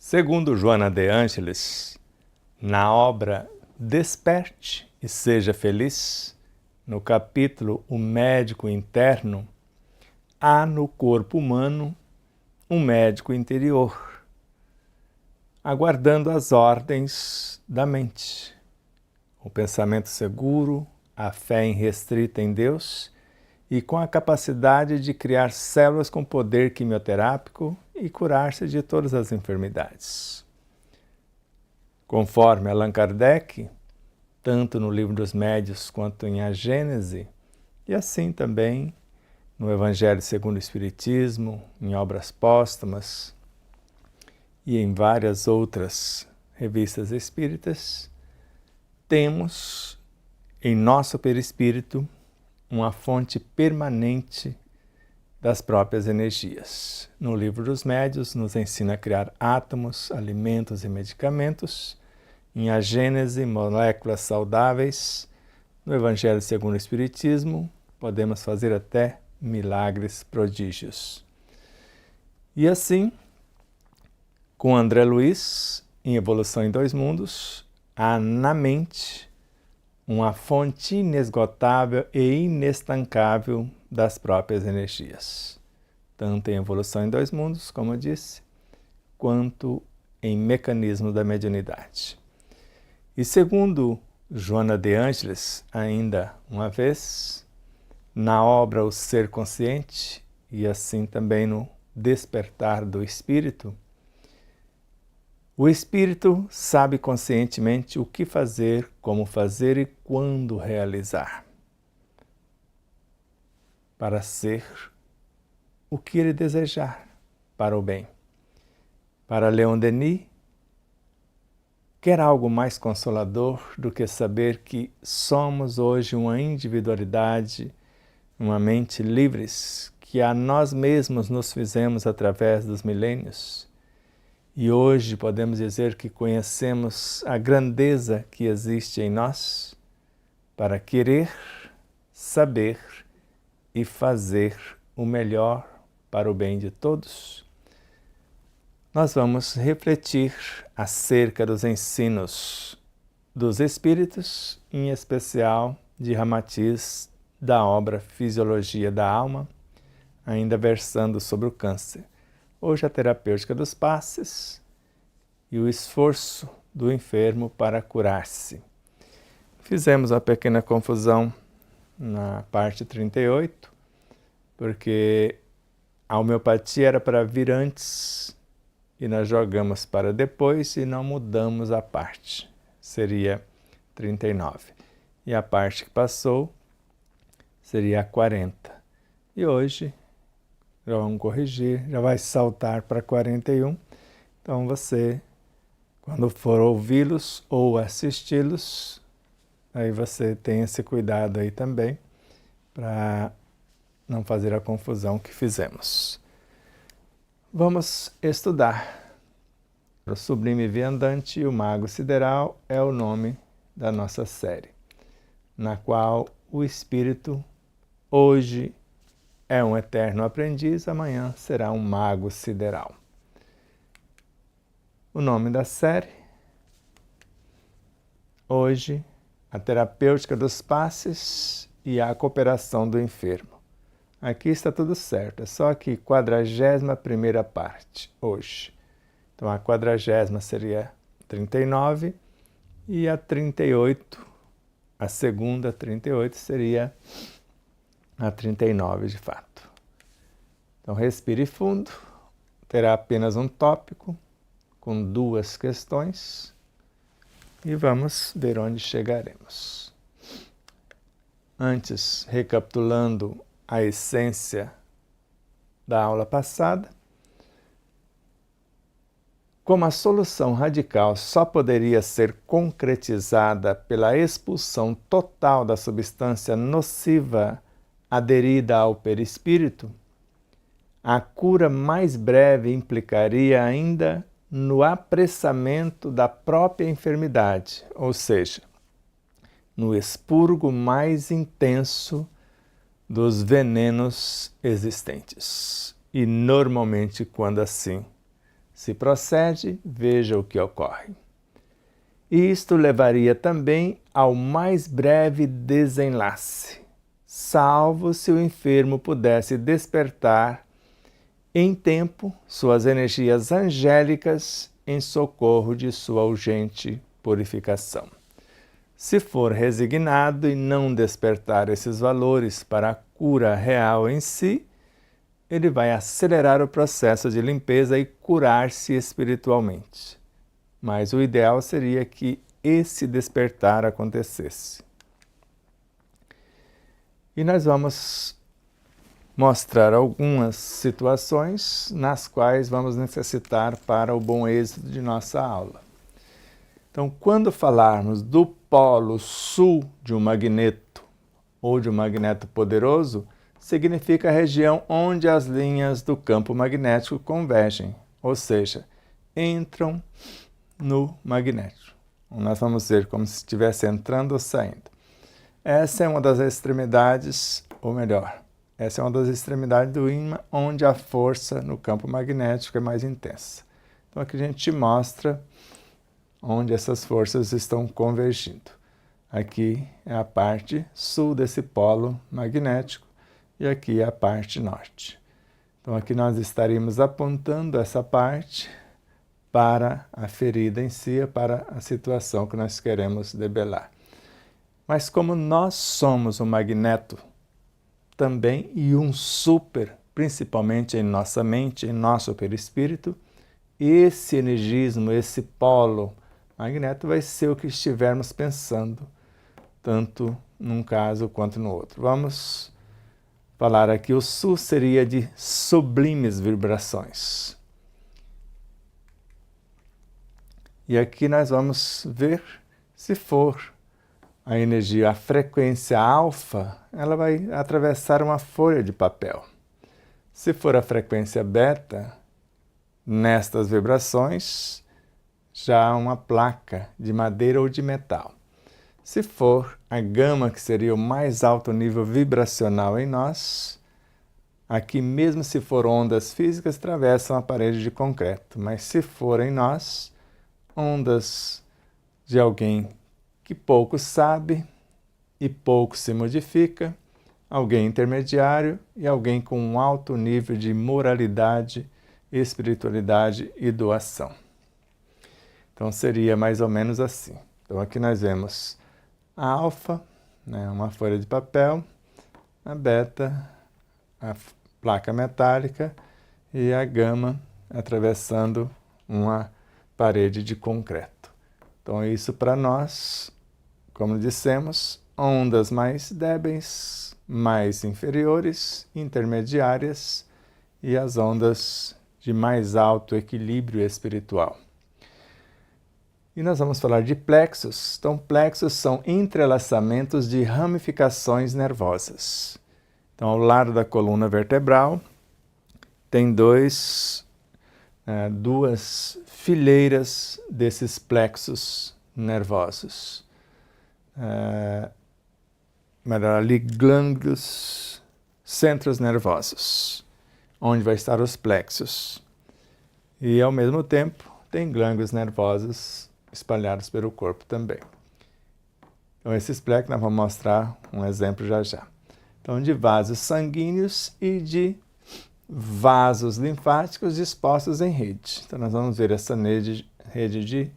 Segundo Joana de Ângeles, na obra Desperte e Seja Feliz, no capítulo O Médico Interno, há no corpo humano um médico interior, aguardando as ordens da mente. O pensamento seguro, a fé irrestrita em Deus e com a capacidade de criar células com poder quimioterápico e curar-se de todas as enfermidades. Conforme Allan Kardec, tanto no Livro dos Médiuns quanto em A Gênese, e assim também no Evangelho segundo o Espiritismo, em obras póstumas e em várias outras revistas espíritas, temos em nosso perispírito uma fonte permanente das próprias energias. No Livro dos Médiuns nos ensina a criar átomos, alimentos e medicamentos. Em A Gênese, moléculas saudáveis. No Evangelho segundo o Espiritismo, podemos fazer até milagres, prodígios. E assim, com André Luiz, em Evolução em Dois Mundos, há na mente uma fonte inesgotável e inestancável das próprias energias, tanto em Evolução em Dois Mundos, como eu disse, quanto em Mecanismo da Mediunidade. E segundo Joana de Ângeles, ainda uma vez, na obra O Ser Consciente, e assim também no Despertar do Espírito, o Espírito sabe conscientemente o que fazer, como fazer e quando realizar, para ser o que ele desejar para o bem. Para Leon Denis, quer algo mais consolador do que saber que somos hoje uma individualidade, uma mente livres, que a nós mesmos nos fizemos através dos milênios? E hoje podemos dizer que conhecemos a grandeza que existe em nós para querer, saber e fazer o melhor para o bem de todos. Nós vamos refletir acerca dos ensinos dos Espíritos, em especial de Ramatiz, da obra Fisiologia da Alma, ainda versando sobre o câncer. Hoje a terapêutica dos passes e o esforço do enfermo para curar-se. Fizemos uma pequena confusão na parte 38, porque a homeopatia era para vir antes e nós jogamos para depois e não mudamos a parte. Seria 39. E a parte que passou seria a 40. E hoje já vamos corrigir, já vai saltar para 41. Então você, quando for ouvi-los ou assisti-los, aí você tem esse cuidado aí também, para não fazer a confusão que fizemos. Vamos estudar. O Sublime Viandante e o Mago Sideral é o nome da nossa série, na qual o Espírito hoje é um eterno aprendiz, amanhã será um mago sideral. O nome da série, hoje, a terapêutica dos passes e a cooperação do enfermo. Aqui está tudo certo, é só que 41ª parte, hoje. Então a 40ª seria 39 e a 38, a segunda 38 seria a 39 de fato. Então respire fundo, terá apenas um tópico com 2 questões e vamos ver onde chegaremos. Antes, recapitulando a essência da aula passada, como a solução radical só poderia ser concretizada pela expulsão total da substância nociva aderida ao perispírito, a cura mais breve implicaria ainda no apressamento da própria enfermidade, ou seja, no expurgo mais intenso dos venenos existentes. E normalmente, quando assim Se procede, veja o que ocorre. Isto levaria também ao mais breve desenlace, salvo se o enfermo pudesse despertar em tempo suas energias angélicas em socorro de sua urgente purificação. Se for resignado e não despertar esses valores para a cura real em si, ele vai acelerar o processo de limpeza e curar-se espiritualmente. Mas o ideal seria que esse despertar acontecesse. E nós vamos mostrar algumas situações nas quais vamos necessitar para o bom êxito de nossa aula. Então, quando falarmos do polo sul de um magneto ou de um magneto poderoso, significa a região onde as linhas do campo magnético convergem, ou seja, entram no magnético. Nós vamos ver como se estivesse entrando ou saindo. Essa é uma das extremidades, ou melhor, essa é uma das extremidades do ímã onde a força no campo magnético é mais intensa. Então aqui a gente mostra onde essas forças estão convergindo. Aqui é a parte sul desse polo magnético e aqui é a parte norte. Então aqui nós estaríamos apontando essa parte para a ferida em si, para a situação que nós queremos debelar. Mas como nós somos um magneto também e um super, principalmente em nossa mente, em nosso perispírito, esse energismo, esse polo magneto vai ser o que estivermos pensando, tanto num caso quanto no outro. Vamos falar aqui, o sul seria de sublimes vibrações. E aqui nós vamos ver se for a energia, a frequência alfa, ela vai atravessar uma folha de papel. Se for a frequência beta, nestas vibrações, já há uma placa de madeira ou de metal. Se for a gama, que seria o mais alto nível vibracional em nós, aqui mesmo se for ondas físicas, atravessam a parede de concreto. Mas se for em nós, ondas de alguém que pouco sabe e pouco se modifica, alguém intermediário e alguém com um alto nível de moralidade, espiritualidade e doação. Então seria mais ou menos assim. Então aqui nós vemos a alfa, né, uma folha de papel, a beta, a placa metálica e a gama atravessando uma parede de concreto. Então isso para nós, como dissemos, ondas mais débeis, mais inferiores, intermediárias e as ondas de mais alto equilíbrio espiritual. E nós vamos falar de plexos. Então, plexos são entrelaçamentos de ramificações nervosas. Então, ao lado da coluna vertebral, tem duas fileiras desses plexos nervosos. Melhor ali, glândulos, centros nervosos, onde vai estar os plexos. E, ao mesmo tempo, tem glândulos nervosos espalhados pelo corpo também. Então, esses plexos, nós vamos mostrar um exemplo já já. Então, de vasos sanguíneos e de vasos linfáticos dispostos em rede. Então, nós vamos ver essa rede de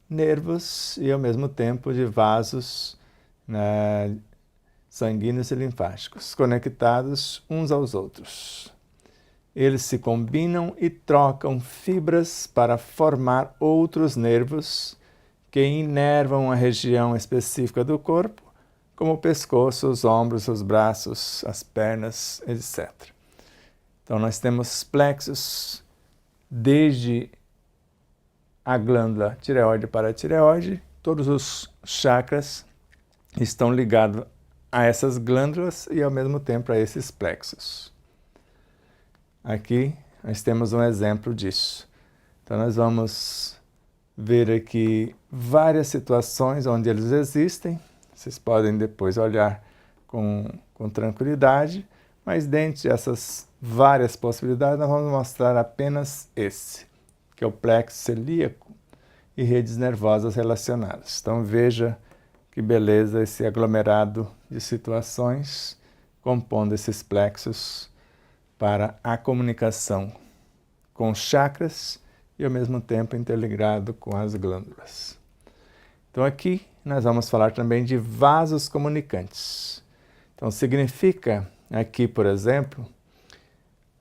nervos e, ao mesmo tempo, de vasos sanguíneos e linfáticos, conectados uns aos outros. Eles se combinam e trocam fibras para formar outros nervos que inervam a região específica do corpo, como o pescoço, os ombros, os braços, as pernas, etc. Então, nós temos plexos desde a glândula tireoide para a tireoide. Todos os chakras estão ligados a essas glândulas e, ao mesmo tempo, a esses plexos. Aqui nós temos um exemplo disso. Então, nós vamos ver aqui várias situações onde eles existem. Vocês podem depois olhar com tranquilidade, mas dentre essas várias possibilidades, nós vamos mostrar apenas esse, que é o plexo celíaco, e redes nervosas relacionadas. Então veja que beleza esse aglomerado de situações compondo esses plexos para a comunicação com os chakras e ao mesmo tempo interligado com as glândulas. Então aqui nós vamos falar também de vasos comunicantes. Então significa aqui, por exemplo,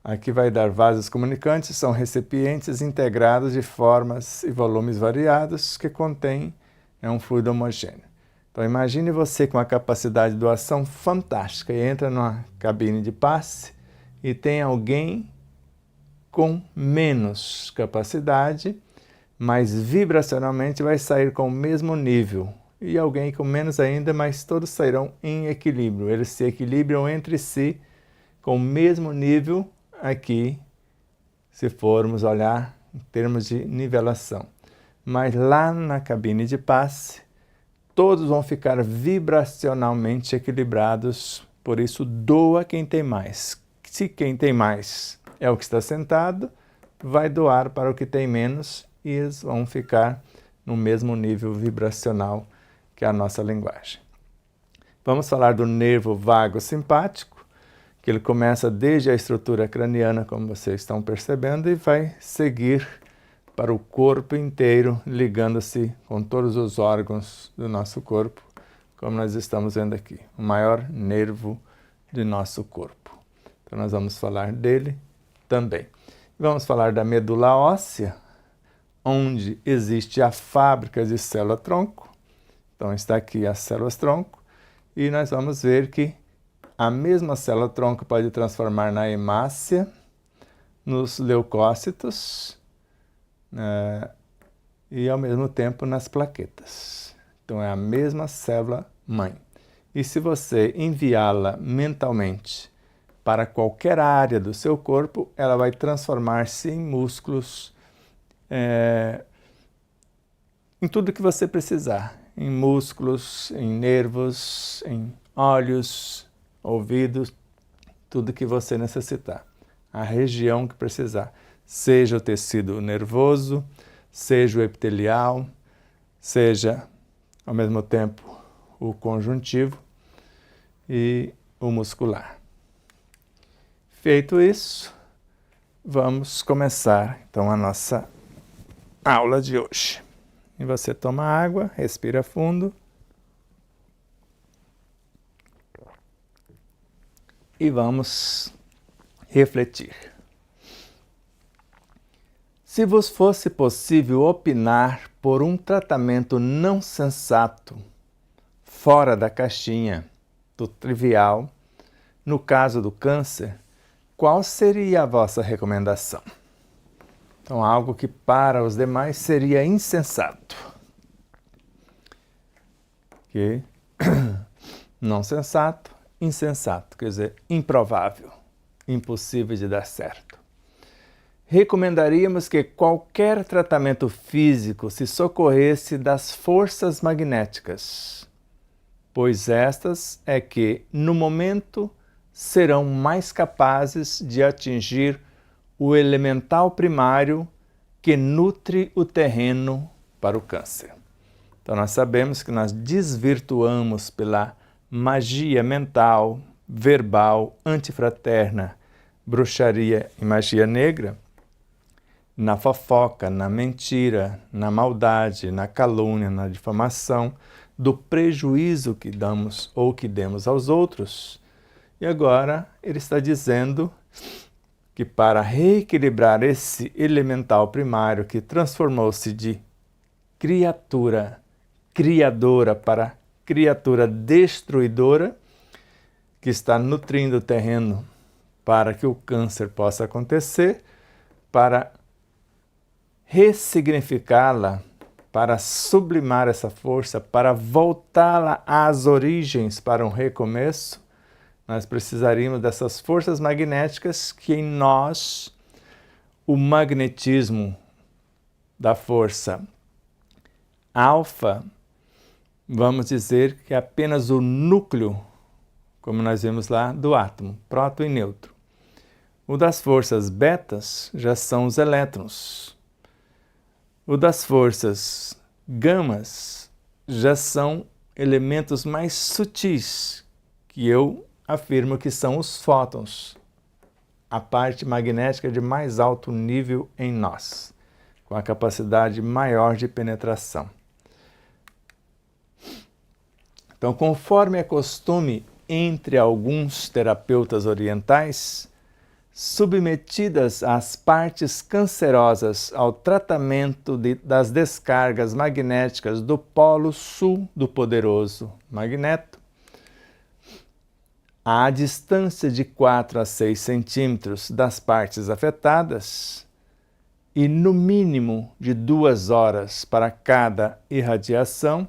aqui vai dar vasos comunicantes, são recipientes integrados de formas e volumes variados que contêm um fluido homogêneo. Então imagine você com uma capacidade de doação fantástica e entra numa cabine de passe e tem alguém com menos capacidade, mas vibracionalmente vai sair com o mesmo nível. E alguém com menos ainda, mas todos sairão em equilíbrio. Eles se equilibram entre si com o mesmo nível aqui, se formos olhar em termos de nivelação. Mas lá na cabine de passe, todos vão ficar vibracionalmente equilibrados, por isso doa quem tem mais. Se quem tem mais é o que está sentado, vai doar para o que tem menos e eles vão ficar no mesmo nível vibracional que a nossa linguagem. Vamos falar do nervo vago simpático, que ele começa desde a estrutura craniana, como vocês estão percebendo, e vai seguir para o corpo inteiro, ligando-se com todos os órgãos do nosso corpo, como nós estamos vendo aqui, o maior nervo de nosso corpo. Então nós vamos falar dele também. Vamos falar da medula óssea, onde existe a fábrica de célula-tronco. Então está aqui as células-tronco, e nós vamos ver que a mesma célula-tronco pode transformar na hemácia, nos leucócitos, e ao mesmo tempo nas plaquetas. Então é a mesma célula-mãe. E se você enviá-la mentalmente para qualquer área do seu corpo, ela vai transformar-se em músculos, em tudo que você precisar. Em músculos, em nervos, em olhos, ouvidos, tudo que você necessitar. A região que precisar. Seja o tecido nervoso, seja o epitelial, seja, ao mesmo tempo, o conjuntivo e o muscular. Feito isso, vamos começar, então, a nossa aula de hoje. E você toma água, respira fundo. E vamos refletir. Se vos fosse possível opinar por um tratamento não sensato, fora da caixinha, do trivial, no caso do câncer, qual seria a vossa recomendação? Então, algo que para os demais seria insensato. Ok? Não sensato, insensato, quer dizer, improvável, impossível de dar certo. Recomendaríamos que qualquer tratamento físico se socorresse das forças magnéticas, pois estas é que, no momento, serão mais capazes de atingir o elemental primário que nutre o terreno para o câncer. Então nós sabemos que nós desvirtuamos pela magia mental, verbal, antifraterna, bruxaria e magia negra, na fofoca, na mentira, na maldade, na calúnia, na difamação, do prejuízo que damos ou que demos aos outros. E agora ele está dizendo que para reequilibrar esse elemental primário que transformou-se de criatura criadora para criatura destruidora, que está nutrindo o terreno para que o câncer possa acontecer, para ressignificá-la, para sublimar essa força, para voltá-la às origens para um recomeço, nós precisaríamos dessas forças magnéticas que em nós, o magnetismo da força alfa, vamos dizer que é apenas o núcleo, como nós vimos lá, do átomo, próton e nêutron. O das forças betas já são os elétrons. O das forças gamas já são elementos mais sutis, que eu afirmo que são os fótons, a parte magnética de mais alto nível em nós, com a capacidade maior de penetração. Então, conforme é costume entre alguns terapeutas orientais, submetidas as partes cancerosas ao tratamento das descargas magnéticas do polo sul do poderoso magneto, à distância de 4 a 6 centímetros das partes afetadas e no mínimo de 2 horas para cada irradiação,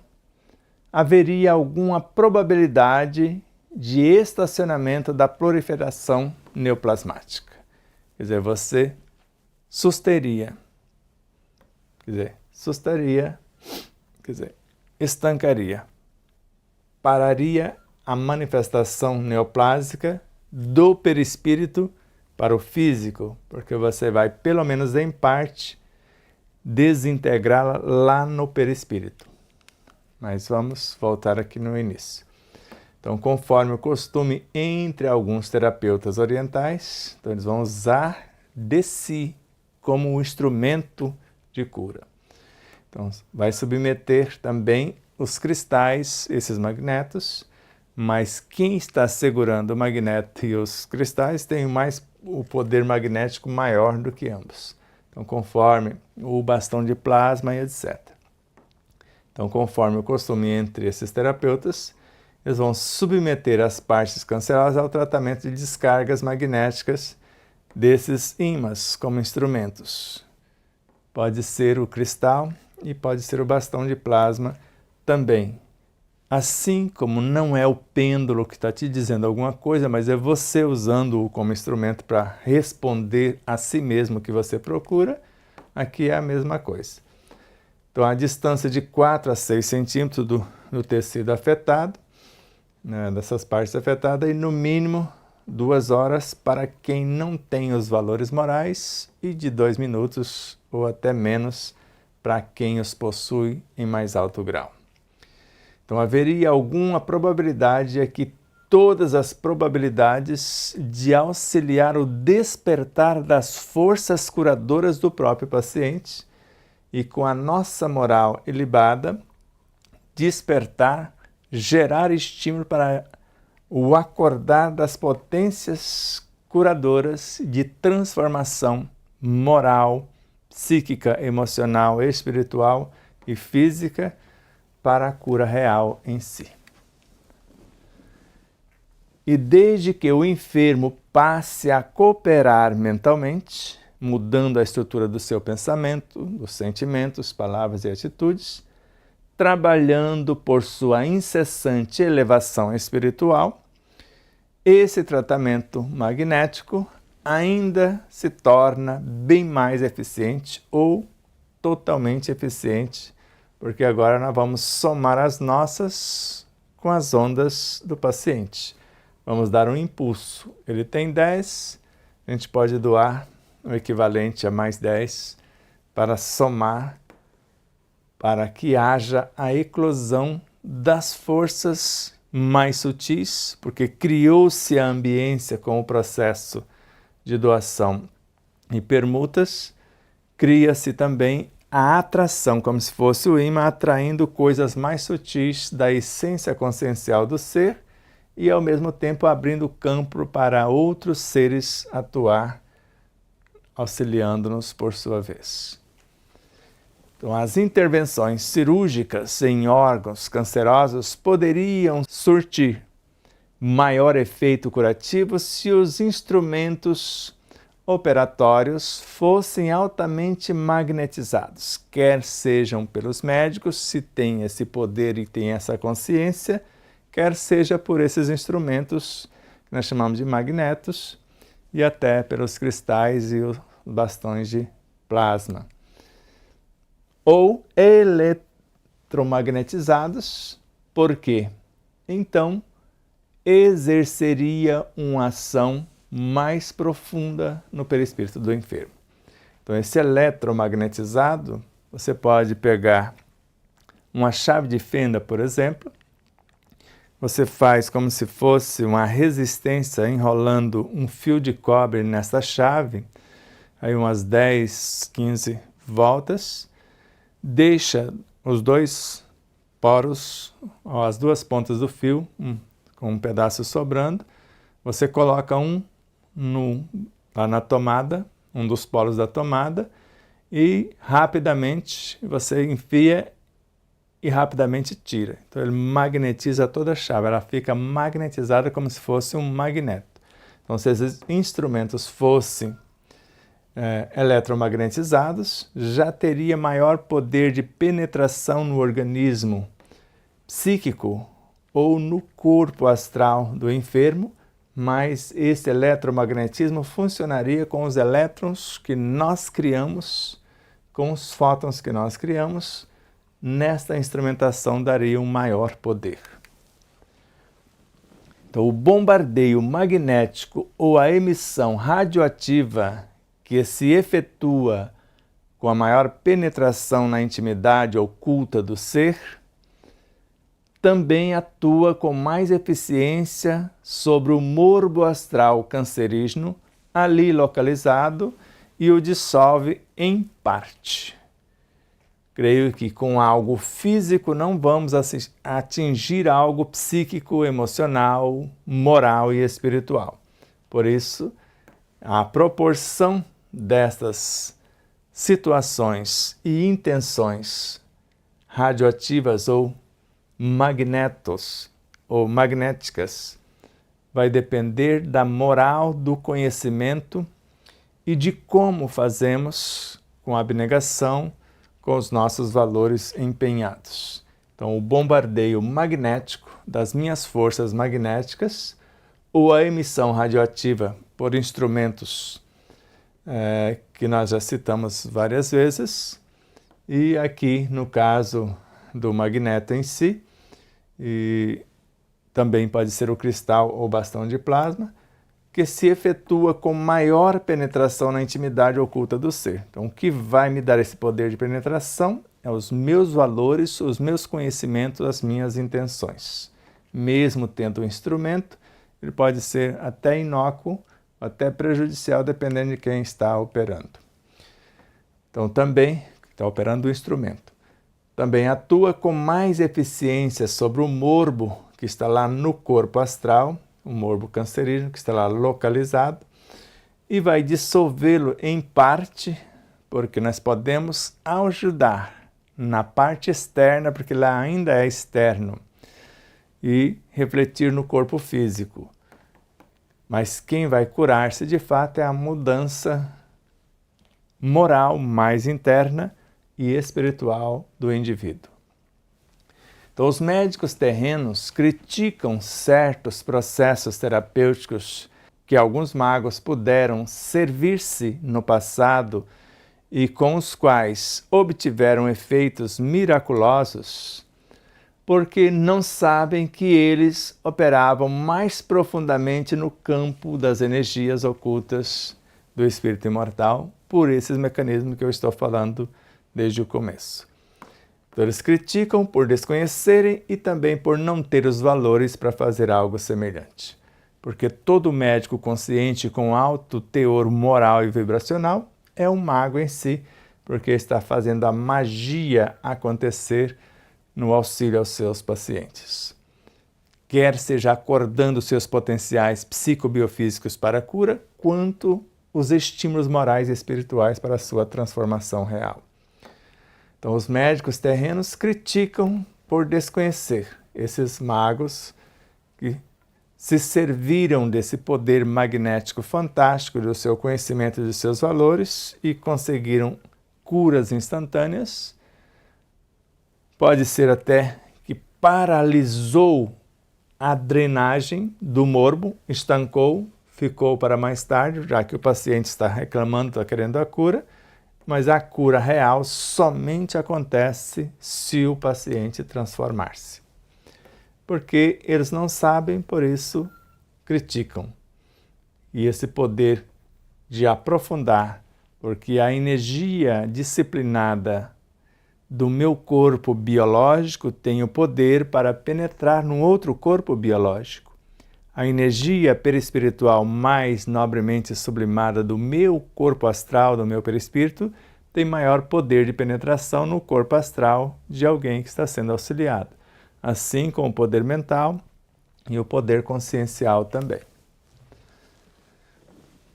haveria alguma probabilidade de estacionamento da proliferação neoplasmática. Quer dizer, você estancaria, pararia a manifestação neoplásica do perispírito para o físico, porque você vai, pelo menos em parte, desintegrá-la lá no perispírito. Mas vamos voltar aqui no início. Então, conforme o costume entre alguns terapeutas orientais, então eles vão usar de si como um instrumento de cura. Então, vai submeter também os cristais, esses magnetos, mas quem está segurando o magneto e os cristais tem o poder magnético maior do que ambos. Então, conforme o bastão de plasma e etc. Então, conforme o costume entre esses terapeutas, eles vão submeter as partes cancerosas ao tratamento de descargas magnéticas desses ímãs como instrumentos. Pode ser o cristal e pode ser o bastão de plasma também. Assim como não é o pêndulo que está te dizendo alguma coisa, mas é você usando-o como instrumento para responder a si mesmo o que você procura, aqui é a mesma coisa. Então, a distância de 4 a 6 centímetros do tecido afetado, né, dessas partes afetadas, e no mínimo 2 horas para quem não tem os valores morais e de 2 minutos ou até menos para quem os possui em mais alto grau. Então, haveria alguma probabilidade, aqui todas as probabilidades de auxiliar o despertar das forças curadoras do próprio paciente e com a nossa moral ilibada, despertar, gerar estímulo para o acordar das potências curadoras de transformação moral, psíquica, emocional, espiritual e física para a cura real em si. E desde que o enfermo passe a cooperar mentalmente, mudando a estrutura do seu pensamento, dos sentimentos, palavras e atitudes, trabalhando por sua incessante elevação espiritual, esse tratamento magnético ainda se torna bem mais eficiente ou totalmente eficiente, porque agora nós vamos somar as nossas com as ondas do paciente. Vamos dar um impulso. Ele tem 10, a gente pode doar o equivalente a mais 10 para somar, para que haja a eclosão das forças mais sutis, porque criou-se a ambiência com o processo de doação e permutas, cria-se também a atração, como se fosse o ímã atraindo coisas mais sutis da essência consciencial do ser e, ao mesmo tempo, abrindo campo para outros seres atuar, auxiliando-nos por sua vez. Então, as intervenções cirúrgicas em órgãos cancerosos poderiam surtir maior efeito curativo se os instrumentos operatórios fossem altamente magnetizados, quer sejam pelos médicos, se têm esse poder e têm essa consciência, quer seja por esses instrumentos que nós chamamos de magnetos e até pelos cristais e os bastões de plasma. Ou eletromagnetizados, por quê? Então, exerceria uma ação mais profunda no perispírito do enfermo. Então, esse eletromagnetizado você pode pegar uma chave de fenda, por exemplo, você faz como se fosse uma resistência enrolando um fio de cobre nessa chave, aí umas 10, 15 voltas, deixa os dois poros, as duas pontas do fio, com um pedaço sobrando, você coloca lá na tomada, um dos polos da tomada, e rapidamente você enfia e rapidamente tira. Então ele magnetiza toda a chave, ela fica magnetizada como se fosse um magneto. Então se esses instrumentos fossem eletromagnetizados, já teria maior poder de penetração no organismo psíquico ou no corpo astral do enfermo, mas esse eletromagnetismo funcionaria com os elétrons que nós criamos, com os fótons que nós criamos. Nesta instrumentação daria um maior poder. Então, o bombardeio magnético ou a emissão radioativa que se efetua com a maior penetração na intimidade oculta do ser, também atua com mais eficiência sobre o morbo astral cancerígeno ali localizado e o dissolve em parte. Creio que com algo físico não vamos atingir algo psíquico, emocional, moral e espiritual. Por isso, a proporção destas situações e intenções radioativas ou magnéticas vai depender da moral do conhecimento e de como fazemos com abnegação, com os nossos valores empenhados. Então, o bombardeio magnético das minhas forças magnéticas ou a emissão radioativa por instrumentos que nós já citamos várias vezes, e aqui no caso do magneto em si, e também pode ser o cristal ou bastão de plasma, que se efetua com maior penetração na intimidade oculta do ser. Então, o que vai me dar esse poder de penetração é os meus valores, os meus conhecimentos, as minhas intenções. Mesmo tendo um instrumento, ele pode ser até inócuo, até prejudicial, dependendo de quem está operando. Então, também está operando o instrumento. Também atua com mais eficiência sobre o morbo que está lá no corpo astral, o morbo cancerígeno que está lá localizado, e vai dissolvê-lo em parte, porque nós podemos ajudar na parte externa, porque lá ainda é externo, e refletir no corpo físico. Mas quem vai curar-se de fato é a mudança moral mais interna e espiritual do indivíduo. Então, os médicos terrenos criticam certos processos terapêuticos que alguns magos puderam servir-se no passado e com os quais obtiveram efeitos miraculosos, porque não sabem que eles operavam mais profundamente no campo das energias ocultas do espírito imortal, por esses mecanismos que eu estou falando desde o começo. Então, eles criticam por desconhecerem e também por não ter os valores para fazer algo semelhante. Porque todo médico consciente com alto teor moral e vibracional é um mago em si, porque está fazendo a magia acontecer no auxílio aos seus pacientes. Quer seja acordando seus potenciais psicobiofísicos para a cura, quanto os estímulos morais e espirituais para a sua transformação real. Então, os médicos terrenos criticam por desconhecer esses magos que se serviram desse poder magnético fantástico do seu conhecimento e dos seus valores e conseguiram curas instantâneas. Pode ser até que paralisou a drenagem do morbo, estancou, ficou para mais tarde, já que o paciente está reclamando, está querendo a cura, mas a cura real somente acontece se o paciente transformar-se. Porque eles não sabem, por isso criticam. E esse poder de aprofundar, porque a energia disciplinada do meu corpo biológico tem o poder para penetrar num outro corpo biológico. A energia perispiritual mais nobremente sublimada do meu corpo astral, do meu perispírito, tem maior poder de penetração no corpo astral de alguém que está sendo auxiliado, assim como o poder mental e o poder consciencial também.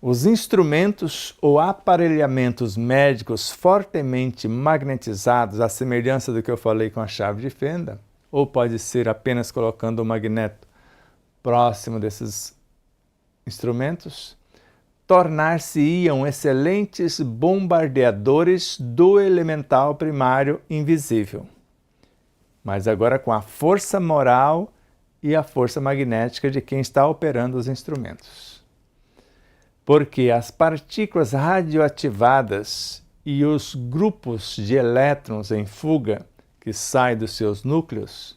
Os instrumentos ou aparelhamentos médicos fortemente magnetizados, à semelhança do que eu falei com a chave de fenda, ou pode ser apenas colocando o magneto próximo desses instrumentos, tornar-se-iam excelentes bombardeadores do elemental primário invisível, mas agora com a força moral e a força magnética de quem está operando os instrumentos. Porque as partículas radioativadas e os grupos de elétrons em fuga que saem dos seus núcleos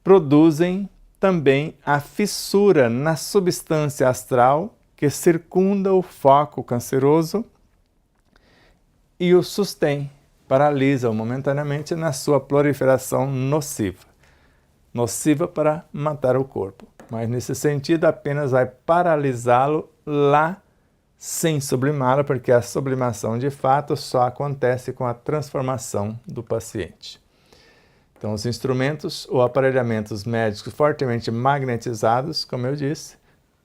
produzem também a fissura na substância astral que circunda o foco canceroso e o sustém, paralisa-o momentaneamente na sua proliferação nociva. Nociva para matar o corpo, mas nesse sentido apenas vai paralisá-lo lá sem sublimá-lo, porque a sublimação de fato só acontece com a transformação do paciente. Então, os instrumentos ou aparelhamentos médicos fortemente magnetizados, como eu disse,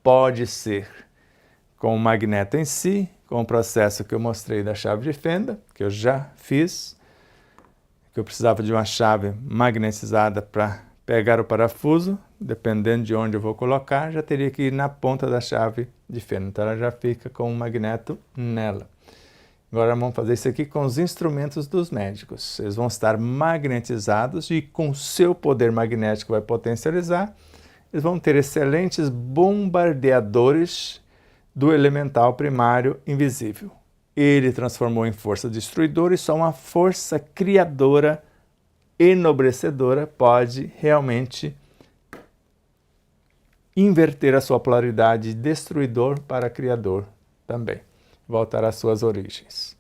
pode ser com o magneto em si, com o processo que eu mostrei da chave de fenda, que eu já fiz, que eu precisava de uma chave magnetizada para pegar o parafuso, dependendo de onde eu vou colocar, já teria que ir na ponta da chave de fenda, então ela já fica com o magneto nela. Agora vamos fazer isso aqui com os instrumentos dos médicos. Eles vão estar magnetizados e com o seu poder magnético vai potencializar, eles vão ter excelentes bombardeadores do elemental primário invisível. Ele transformou em força destruidora e só uma força criadora, enobrecedora, pode realmente inverter a sua polaridade de destruidor para criador também. Voltar às suas origens.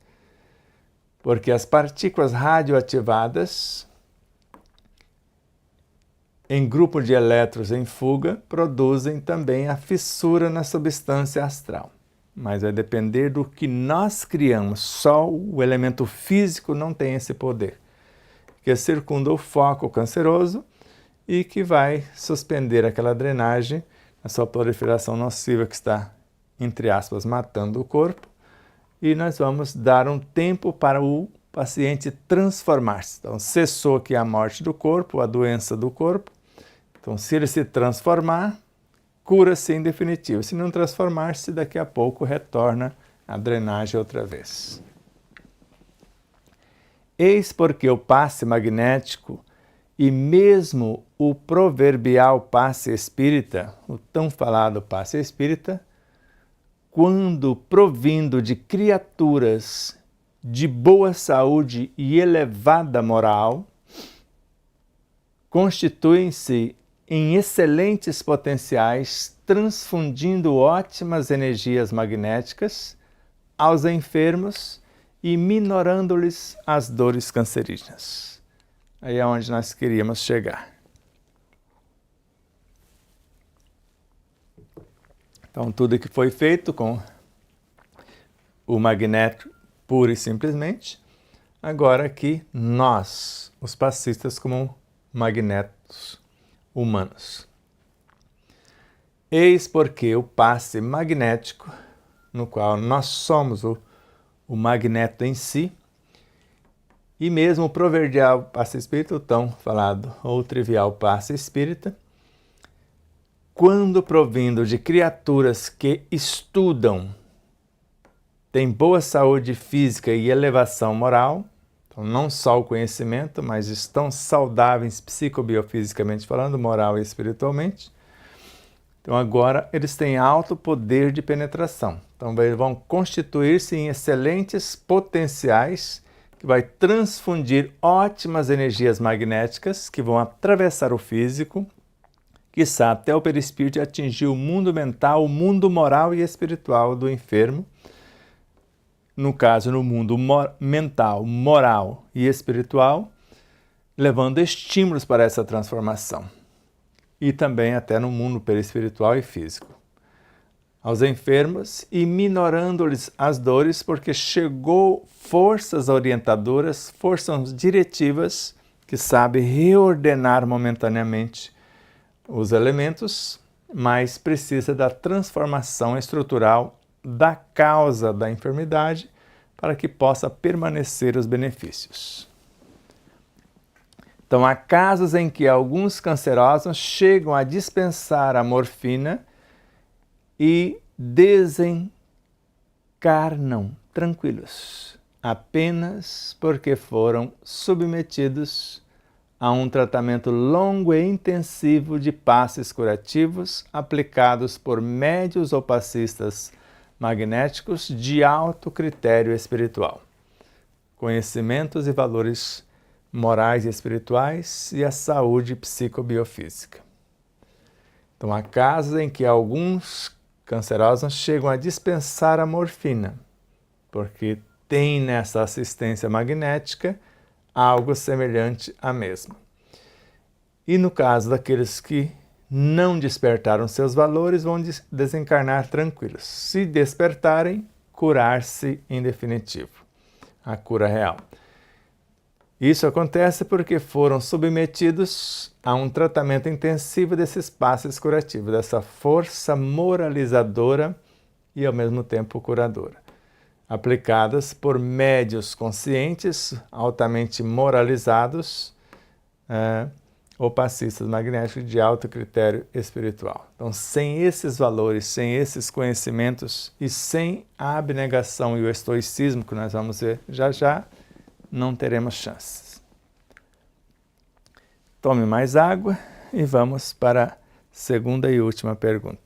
Porque as partículas radioativadas em grupo de elétrons em fuga produzem também a fissura na substância astral. Mas vai depender do que nós criamos. Só o elemento físico não tem esse poder, que circunda o foco canceroso e que vai suspender aquela drenagem na sua proliferação nociva que está, entre aspas, matando o corpo. E nós vamos dar um tempo para o paciente transformar-se. Então, cessou aqui a morte do corpo, a doença do corpo. Então, se ele se transformar, cura-se em definitivo. Se não transformar-se, daqui a pouco retorna a drenagem outra vez. Eis porque o passe magnético e mesmo o proverbial passe espírita, o tão falado passe espírita, quando provindo de criaturas de boa saúde e elevada moral, constituem-se em excelentes potenciais, transfundindo ótimas energias magnéticas aos enfermos e minorando-lhes as dores cancerígenas. Aí é onde nós queríamos chegar. Então, tudo que foi feito com o magneto pura e simplesmente, agora aqui nós, os passistas, como magnetos humanos. Eis porque o passe magnético, no qual nós somos o magneto em si, e mesmo o proverbial passe espírita, o tão falado ou trivial passe espírita, quando provindo de criaturas que estudam, têm boa saúde física e elevação moral, então não só o conhecimento, mas estão saudáveis psicobiofisicamente falando, moral e espiritualmente. Então agora eles têm alto poder de penetração. Então eles vão constituir-se em excelentes potenciais que vai transfundir ótimas energias magnéticas que vão atravessar o físico, quiçá até o perispírito, e atingir o mundo mental, o mundo moral e espiritual do enfermo, no caso no mundo mental, moral e espiritual, levando estímulos para essa transformação. E também até no mundo perispiritual e físico. Aos enfermos e minorando-lhes as dores, porque chegou forças orientadoras, forças diretivas, que sabe reordenar momentaneamente os elementos, mas precisa da transformação estrutural da causa da enfermidade para que possa permanecer os benefícios. Então, há casos em que alguns cancerosos chegam a dispensar a morfina e desencarnam tranquilos, apenas porque foram submetidos a um tratamento longo e intensivo de passes curativos aplicados por médios ou passistas magnéticos de alto critério espiritual, conhecimentos e valores morais e espirituais e a saúde psicobiofísica. Então, há casos em que alguns cancerosos chegam a dispensar a morfina, porque tem nessa assistência magnética algo semelhante à mesma. E no caso daqueles que não despertaram seus valores, vão desencarnar tranquilos. Se despertarem, curar-se em definitivo, a cura real. Isso acontece porque foram submetidos a um tratamento intensivo desses passes curativos, dessa força moralizadora e ao mesmo tempo curadora, aplicadas por médios conscientes, altamente moralizados, ou passistas magnéticos de alto critério espiritual. Então, sem esses valores, sem esses conhecimentos e sem a abnegação e o estoicismo, que nós vamos ver já já, não teremos chances. Tome mais água e vamos para a segunda e última pergunta.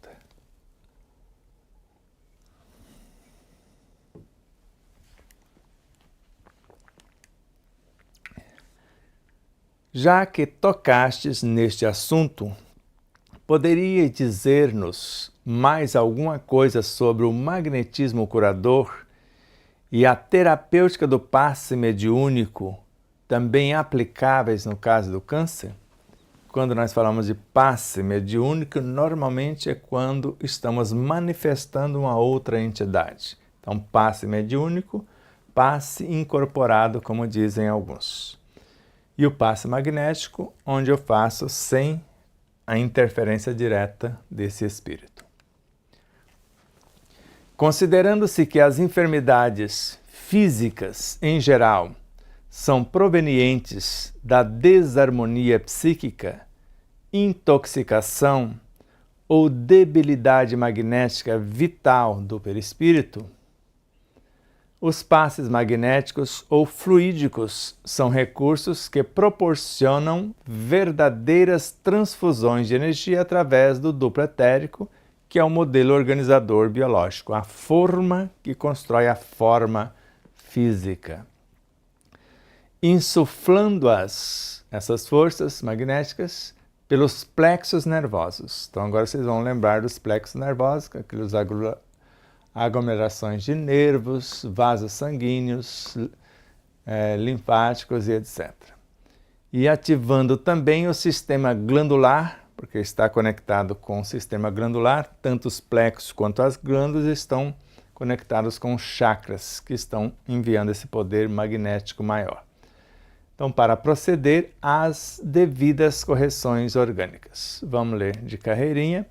Já que tocastes neste assunto, poderia dizer-nos mais alguma coisa sobre o magnetismo curador e a terapêutica do passe mediúnico, também aplicáveis no caso do câncer? Quando nós falamos de passe mediúnico, normalmente é quando estamos manifestando uma outra entidade. Então, passe mediúnico, passe incorporado, como dizem alguns. E o passe magnético, onde eu faço sem a interferência direta desse espírito. Considerando-se que as enfermidades físicas, em geral, são provenientes da desarmonia psíquica, intoxicação ou debilidade magnética vital do perispírito, os passes magnéticos ou fluídicos são recursos que proporcionam verdadeiras transfusões de energia através do duplo etérico, que é o modelo organizador biológico, a forma que constrói a forma física. Insuflando essas forças magnéticas pelos plexos nervosos. Então agora vocês vão lembrar dos plexos nervosos, aqueles aglomerações de nervos, vasos sanguíneos, linfáticos e etc. E ativando também o sistema glandular, porque está conectado com o sistema glandular, tanto os plexos quanto as glândulas estão conectados com os chakras, que estão enviando esse poder magnético maior. Então, para proceder às devidas correções orgânicas. Vamos ler de carreirinha,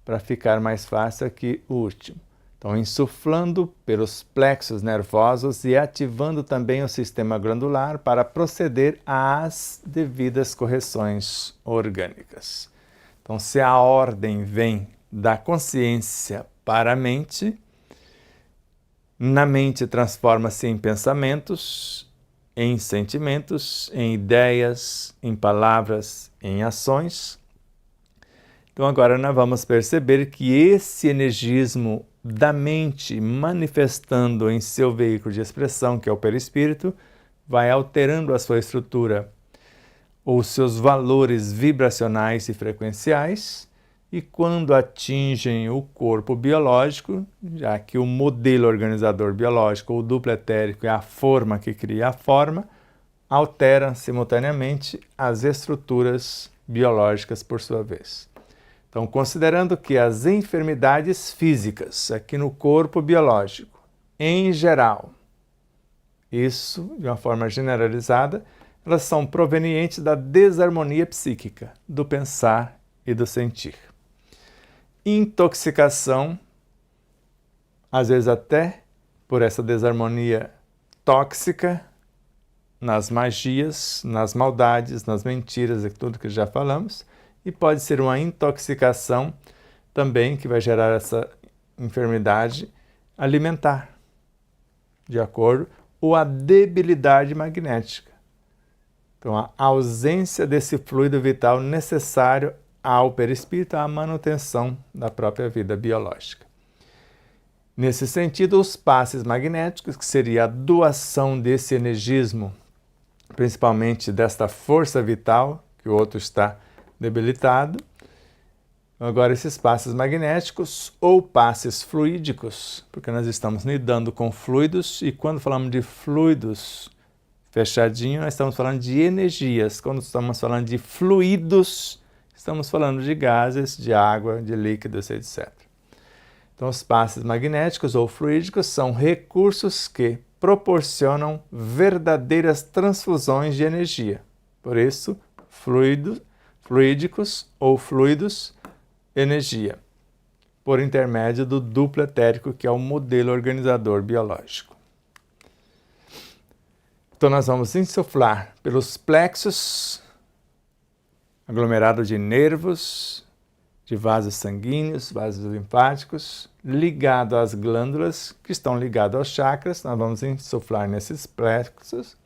para ficar mais fácil aqui o último. Então, insuflando pelos plexos nervosos e ativando também o sistema glandular para proceder às devidas correções orgânicas. Então, se a ordem vem da consciência para a mente, na mente transforma-se em pensamentos, em sentimentos, em ideias, em palavras, em ações. Então agora nós vamos perceber que esse energismo da mente manifestando em seu veículo de expressão, que é o perispírito, vai alterando a sua estrutura ou seus valores vibracionais e frequenciais e quando atingem o corpo biológico, já que o modelo organizador biológico, o duplo etérico, é a forma que cria a forma, alteram simultaneamente as estruturas biológicas por sua vez. Então, considerando que as enfermidades físicas aqui no corpo biológico, em geral, isso de uma forma generalizada, elas são provenientes da desarmonia psíquica, do pensar e do sentir. Intoxicação, às vezes até por essa desarmonia tóxica, nas magias, nas maldades, nas mentiras e tudo que já falamos, e pode ser uma intoxicação também que vai gerar essa enfermidade alimentar, de acordo, ou a debilidade magnética. Então, a ausência desse fluido vital necessário ao perispírito, à manutenção da própria vida biológica. Nesse sentido, os passes magnéticos, que seria a doação desse energismo, principalmente desta força vital, que o outro está debilitado. Agora, esses passes magnéticos ou passes fluídicos, porque nós estamos lidando com fluidos, e quando falamos de fluidos fechadinho, nós estamos falando de energias. Quando estamos falando de fluidos, estamos falando de gases, de água, de líquidos, etc. Então, os passes magnéticos ou fluídicos são recursos que proporcionam verdadeiras transfusões de energia. Por isso, fluídicos ou fluidos, energia, por intermédio do duplo etérico, que é o modelo organizador biológico. Então, nós vamos insuflar pelos plexos, aglomerado de nervos, de vasos sanguíneos, vasos linfáticos, ligado às glândulas, que estão ligados aos chakras. Nós vamos insuflar nesses plexos,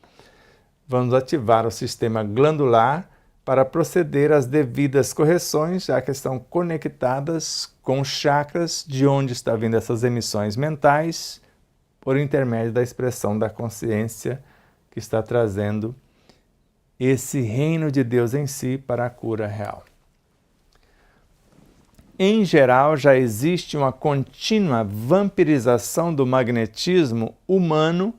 vamos ativar o sistema glandular para proceder às devidas correções, já que estão conectadas com chakras, de onde está vindo essas emissões mentais, por intermédio da expressão da consciência, que está trazendo esse reino de Deus em si para a cura real. Em geral, já existe uma contínua vampirização do magnetismo humano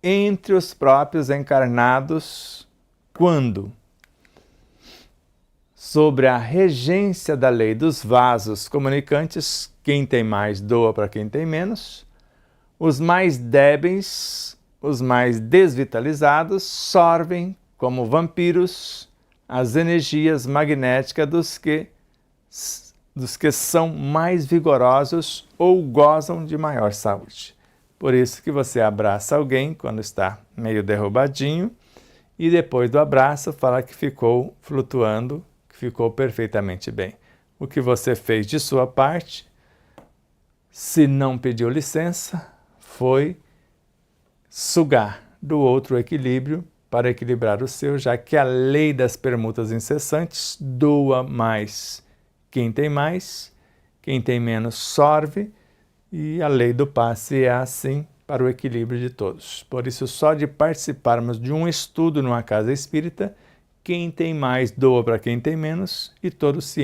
entre os próprios encarnados, quando, sobre a regência da lei dos vasos comunicantes, quem tem mais doa para quem tem menos, os mais débeis, os mais desvitalizados, sorvem como vampiros as energias magnéticas dos que são mais vigorosos ou gozam de maior saúde. Por isso que você abraça alguém quando está meio derrubadinho e depois do abraço fala que ficou flutuando, que ficou perfeitamente bem. O que você fez de sua parte, se não pediu licença, foi sugar do outro equilíbrio para equilibrar o seu, já que a lei das permutas incessantes doa mais quem tem menos sorve, e a lei do passe é assim para o equilíbrio de todos. Por isso, só de participarmos de um estudo numa casa espírita, quem tem mais doa para quem tem menos, e todos se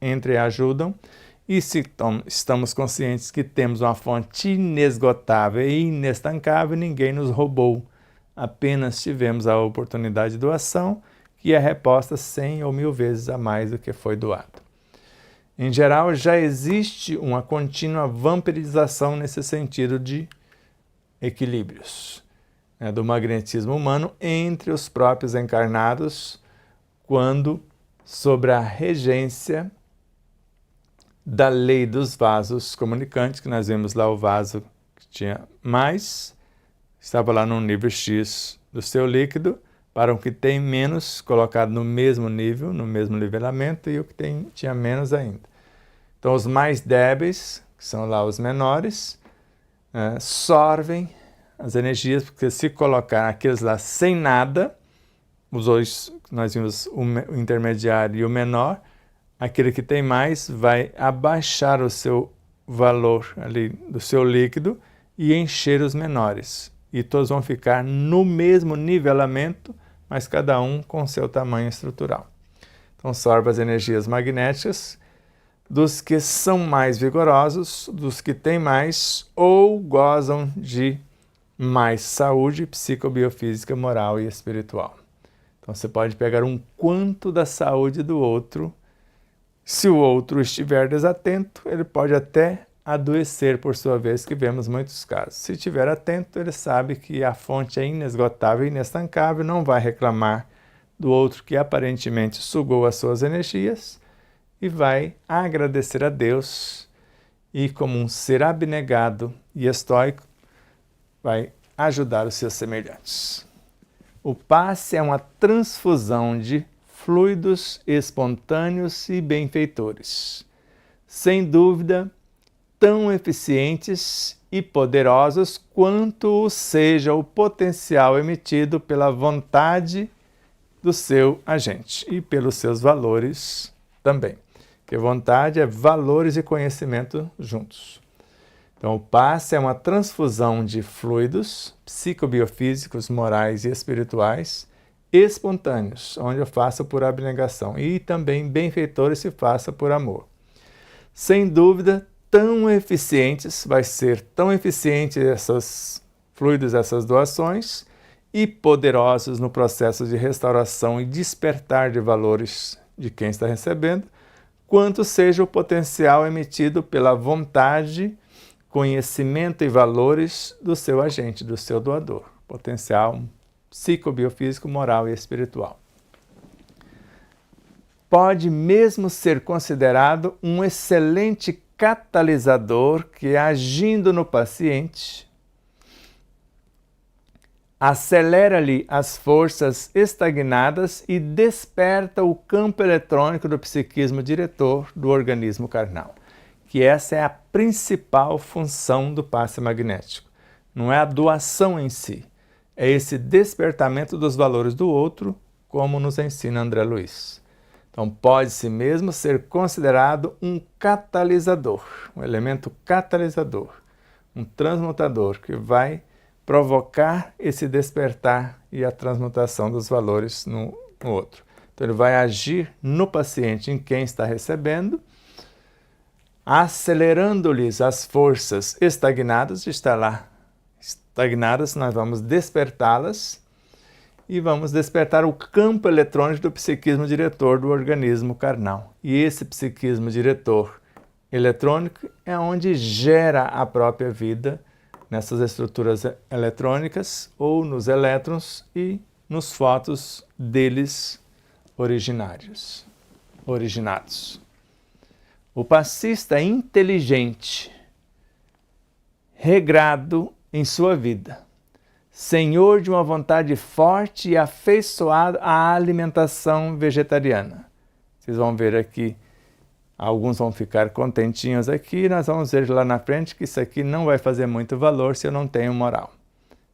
entreajudam. E se estamos conscientes que temos uma fonte inesgotável e inestancável, ninguém nos roubou. Apenas tivemos a oportunidade de doação, que é reposta 100 ou 1000 vezes a mais do que foi doado. Em geral, já existe uma contínua vampirização nesse sentido de equilíbrios, do magnetismo humano entre os próprios encarnados, quando, sobre a regência da lei dos vasos comunicantes, que nós vimos lá o vaso que tinha mais, estava lá no nível X do seu líquido, para o que tem menos, colocado no mesmo nível, no mesmo nivelamento, e o que tinha menos ainda. Então, os mais débeis, que são lá os menores, sorvem as energias, porque se colocar aqueles lá sem nada, os dois, nós vimos o intermediário e o menor, aquele que tem mais vai abaixar o seu valor ali do seu líquido e encher os menores. E todos vão ficar no mesmo nivelamento, mas cada um com seu tamanho estrutural. Então, sorve as energias magnéticas dos que são mais vigorosos, dos que têm mais ou gozam de mais saúde psicobiofísica, moral e espiritual. Então você pode pegar um quanto da saúde do outro. Se o outro estiver desatento, ele pode até adoecer por sua vez, que vemos muitos casos. Se estiver atento, ele sabe que a fonte é inesgotável e inestancável, não vai reclamar do outro que aparentemente sugou as suas energias e vai agradecer a Deus e, como um ser abnegado e estoico, vai ajudar os seus semelhantes. O passe é uma transfusão de fluidos espontâneos e benfeitores, sem dúvida tão eficientes e poderosos quanto seja o potencial emitido pela vontade do seu agente e pelos seus valores também, porque vontade é valores e conhecimento juntos. Então, o passe é uma transfusão de fluidos psicobiofísicos, morais e espirituais espontâneos, onde eu faço por abnegação, e também benfeitores se faça por amor. Sem dúvida, tão eficientes, vai ser tão eficiente esses fluidos, essas doações, e poderosos no processo de restauração e despertar de valores de quem está recebendo, quanto seja o potencial emitido pela vontade, conhecimento e valores do seu agente, do seu doador. Potencial psicobiofísico, moral e espiritual. Pode mesmo ser considerado um excelente catalisador que, agindo no paciente, acelera-lhe as forças estagnadas e desperta o campo eletrônico do psiquismo diretor do organismo carnal, que essa é a principal função do passe magnético. Não é a doação em si, é esse despertamento dos valores do outro, como nos ensina André Luiz. Então, pode-se mesmo ser considerado um catalisador, um elemento catalisador, um transmutador que vai provocar esse despertar e a transmutação dos valores no outro. Então, ele vai agir no paciente, em quem está recebendo, acelerando-lhes as forças estagnadas, de estar lá estagnadas, nós vamos despertá-las e vamos despertar o campo eletrônico do psiquismo diretor do organismo carnal. E esse psiquismo diretor eletrônico é onde gera a própria vida nessas estruturas eletrônicas ou nos elétrons e nos fótons deles originados. O passista é inteligente, regrado em sua vida, senhor de uma vontade forte e afeiçoado à alimentação vegetariana. Vocês vão ver aqui, alguns vão ficar contentinhos aqui, nós vamos ver lá na frente que isso aqui não vai fazer muito valor se eu não tenho moral.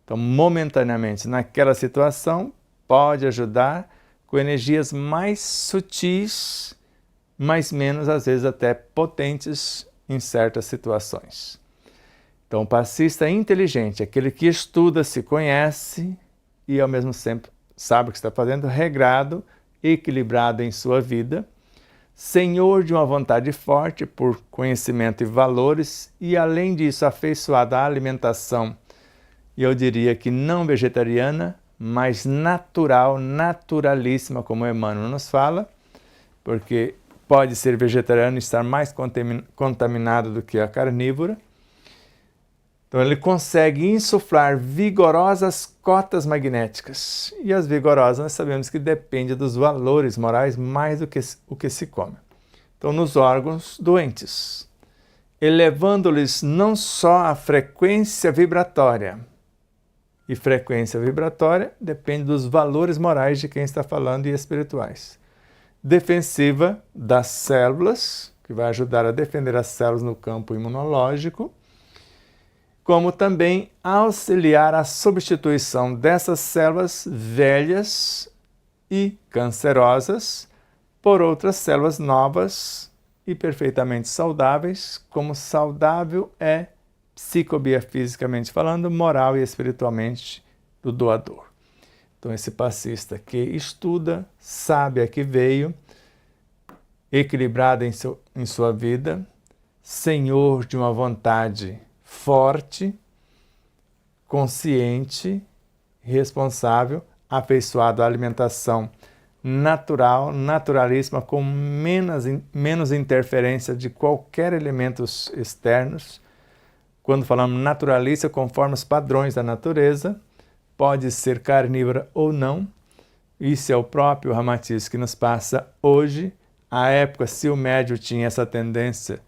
Então, momentaneamente, naquela situação, pode ajudar com energias mais sutis, mas menos, às vezes, até potentes em certas situações. Então, o passista é inteligente, aquele que estuda, se conhece e, ao mesmo tempo, sabe o que está fazendo, regrado, equilibrado em sua vida, senhor de uma vontade forte por conhecimento e valores e, além disso, afeiçoado à alimentação, e eu diria que não vegetariana, mas natural, naturalíssima, como Emmanuel nos fala, porque pode ser vegetariano e estar mais contaminado do que a carnívora. Então, ele consegue insuflar vigorosas cotas magnéticas. E as vigorosas nós sabemos que depende dos valores morais mais do que o que se come. Então, nos órgãos doentes, elevando-lhes não só a frequência vibratória, e frequência vibratória depende dos valores morais de quem está falando e espirituais. Defensiva das células, que vai ajudar a defender as células no campo imunológico, como também auxiliar a substituição dessas células velhas e cancerosas por outras células novas e perfeitamente saudáveis, como saudável é, psicobiofisicamente falando, moral e espiritualmente do doador. Então, esse passista que estuda, sabe a que veio, equilibrado em sua vida, senhor de uma vontade forte, consciente, responsável, afeiçoado à alimentação natural, naturalíssima, com menos interferência de qualquer elementos externos. Quando falamos naturalista, conforme os padrões da natureza, pode ser carnívora ou não. Isso é o próprio Ramatiz que nos passa hoje. À época, se o médium tinha essa tendência,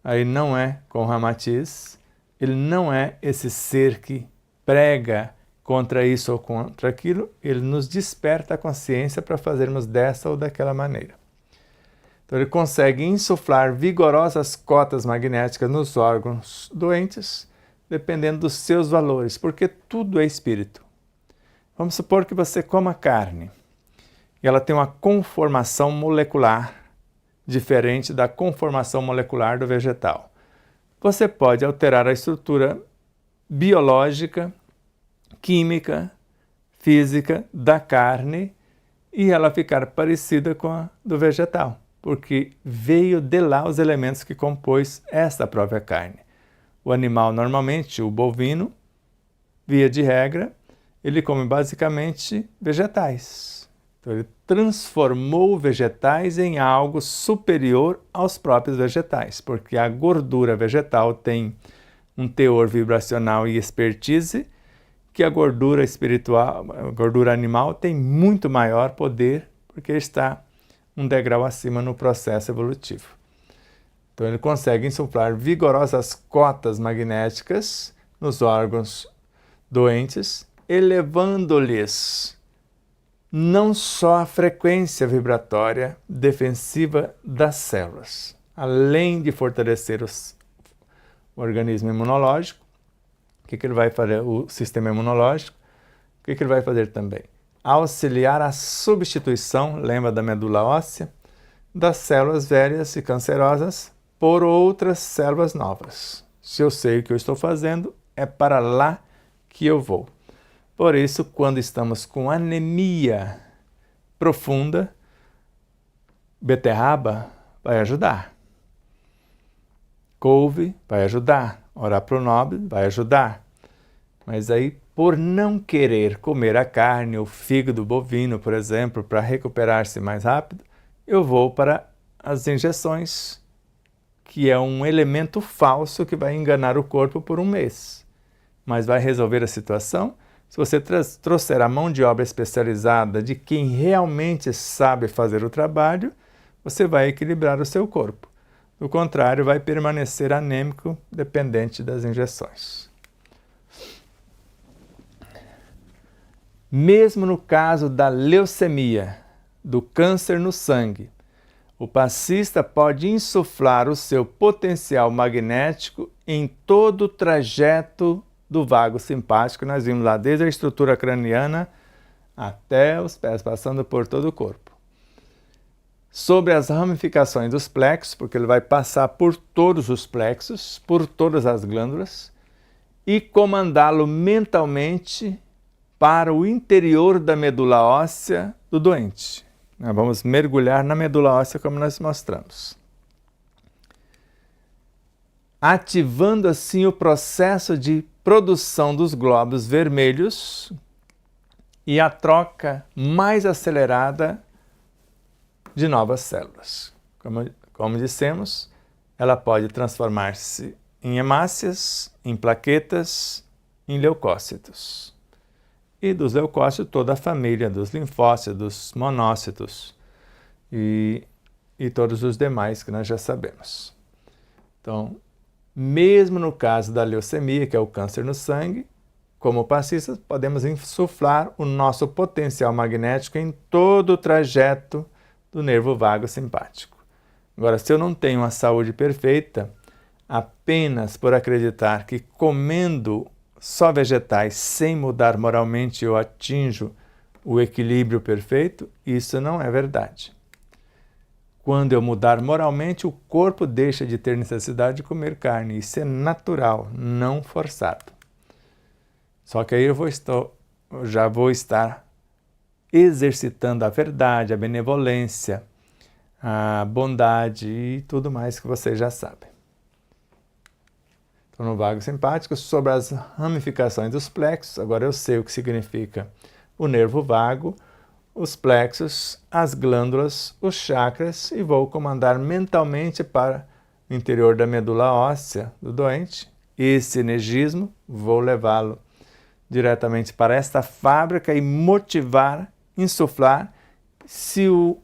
aí não é com o Ramatiz. Ele não é esse ser que prega contra isso ou contra aquilo. Ele nos desperta a consciência para fazermos dessa ou daquela maneira. Então ele consegue insuflar vigorosas cotas magnéticas nos órgãos doentes, dependendo dos seus valores, porque tudo é espírito. Vamos supor que você coma carne e ela tem uma conformação molecular diferente da conformação molecular do vegetal. Você pode alterar a estrutura biológica, química, física da carne e ela ficar parecida com a do vegetal, porque veio de lá os elementos que compôs esta própria carne. O animal, normalmente, o bovino, via de regra, ele come basicamente vegetais. Então ele transformou vegetais em algo superior aos próprios vegetais, porque a gordura vegetal tem um teor vibracional e expertise que a gordura espiritual, a gordura animal tem muito maior poder, porque está um degrau acima no processo evolutivo. Então ele consegue insuflar vigorosas cotas magnéticas nos órgãos doentes, elevando-lhes não só a frequência vibratória defensiva das células, além de fortalecer o organismo imunológico. O que ele vai fazer? O sistema imunológico. O que ele vai fazer também? Auxiliar a substituição, lembra da medula óssea, das células velhas e cancerosas por outras células novas. Se eu sei o que eu estou fazendo, é para lá que eu vou. Por isso, quando estamos com anemia profunda, beterraba vai ajudar. Couve vai ajudar. Orar para o nobre vai ajudar. Mas aí, por não querer comer a carne, o fígado bovino, por exemplo, para recuperar-se mais rápido, eu vou para as injeções, que é um elemento falso que vai enganar o corpo por um mês. Mas vai resolver a situação? Se você trouxer a mão de obra especializada de quem realmente sabe fazer o trabalho, você vai equilibrar o seu corpo. Do contrário, vai permanecer anêmico, dependente das injeções. Mesmo no caso da leucemia, do câncer no sangue, o passista pode insuflar o seu potencial magnético em todo o trajeto do vago simpático. Nós vimos lá desde a estrutura craniana até os pés, passando por todo o corpo. Sobre as ramificações dos plexos, porque ele vai passar por todos os plexos, por todas as glândulas, e comandá-lo mentalmente para o interior da medula óssea do doente. Nós vamos mergulhar na medula óssea como nós mostramos. Ativando assim o processo de produção dos glóbulos vermelhos e a troca mais acelerada de novas células. Como dissemos, ela pode transformar-se em hemácias, em plaquetas, em leucócitos. E dos leucócitos, toda a família dos linfócitos, dos monócitos e todos os demais que nós já sabemos. Então, mesmo no caso da leucemia, que é o câncer no sangue, como passistas, podemos insuflar o nosso potencial magnético em todo o trajeto do nervo vago simpático. Agora, se eu não tenho uma saúde perfeita, apenas por acreditar que comendo só vegetais sem mudar moralmente eu atinjo o equilíbrio perfeito, isso não é verdade. Quando eu mudar moralmente, o corpo deixa de ter necessidade de comer carne. Isso é natural, não forçado. Só que aí eu já vou estar exercitando a verdade, a benevolência, a bondade e tudo mais que vocês já sabem. Então, no vago simpático, sobre as ramificações dos plexos, agora eu sei o que significa o nervo vago, os plexos, as glândulas, os chakras, e vou comandar mentalmente para o interior da medula óssea do doente. Esse energismo, vou levá-lo diretamente para esta fábrica e motivar, insuflar. Se o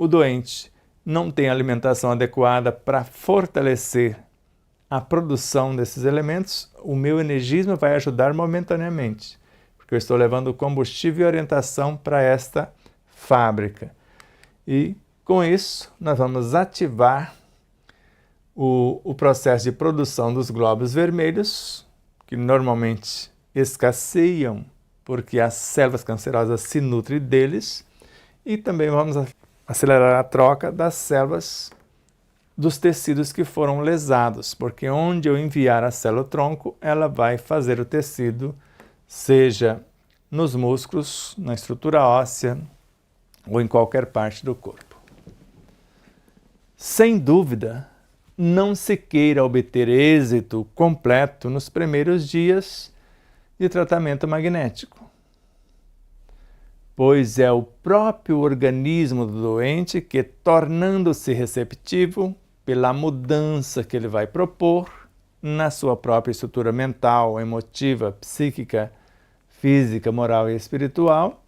doente não tem alimentação adequada para fortalecer a produção desses elementos, o meu energismo vai ajudar momentaneamente, porque eu estou levando combustível e orientação para esta fábrica. E com isso, nós vamos ativar o processo de produção dos glóbulos vermelhos, que normalmente escasseiam porque as células cancerosas se nutrem deles, e também vamos acelerar a troca das células dos tecidos que foram lesados, porque onde eu enviar a célula-tronco, ela vai fazer o tecido, seja nos músculos, na estrutura óssea ou em qualquer parte do corpo. Sem dúvida, não se queira obter êxito completo nos primeiros dias de tratamento magnético, pois é o próprio organismo do doente que, tornando-se receptivo pela mudança que ele vai propor na sua própria estrutura mental, emotiva, psíquica, física, moral e espiritual,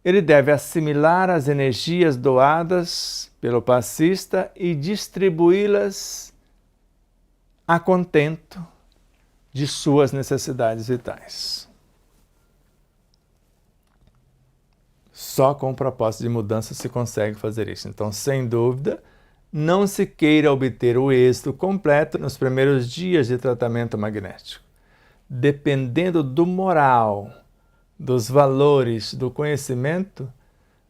ele deve assimilar as energias doadas pelo passista e distribuí-las a contento de suas necessidades vitais. Só com o propósito de mudança se consegue fazer isso. Então, sem dúvida, não se queira obter o êxito completo nos primeiros dias de tratamento magnético. Dependendo do moral, dos valores, do conhecimento,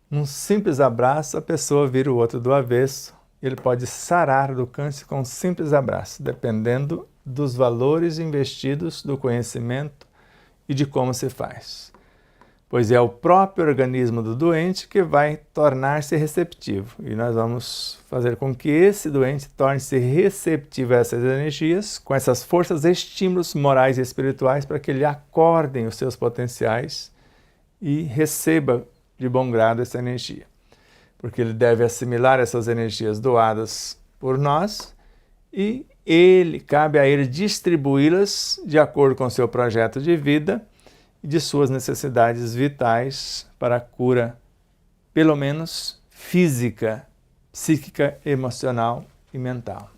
num simples abraço a pessoa vira o outro do avesso. Ele pode sarar do câncer com um simples abraço, dependendo dos valores investidos, do conhecimento e de como se faz. Pois é o próprio organismo do doente que vai tornar-se receptivo. E nós vamos fazer com que esse doente torne-se receptivo a essas energias, com essas forças, estímulos morais e espirituais, para que ele acordem os seus potenciais e receba de bom grado essa energia. Porque ele deve assimilar essas energias doadas por nós e cabe a ele distribuí-las de acordo com o seu projeto de vida e de suas necessidades vitais para a cura, pelo menos física, psíquica, emocional e mental.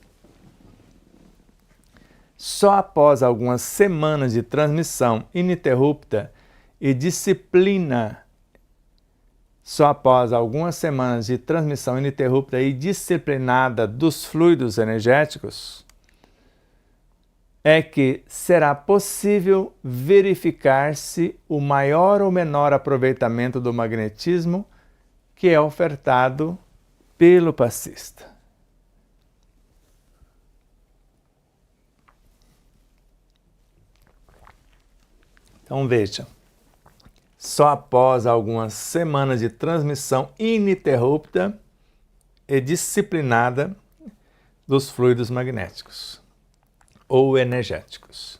Só após algumas semanas de transmissão ininterrupta e disciplina, disciplinada dos fluidos energéticos, é que será possível verificar-se o maior ou menor aproveitamento do magnetismo que é ofertado pelo passista. Então veja, só após algumas semanas de transmissão ininterrupta e disciplinada dos fluidos magnéticos ou energéticos.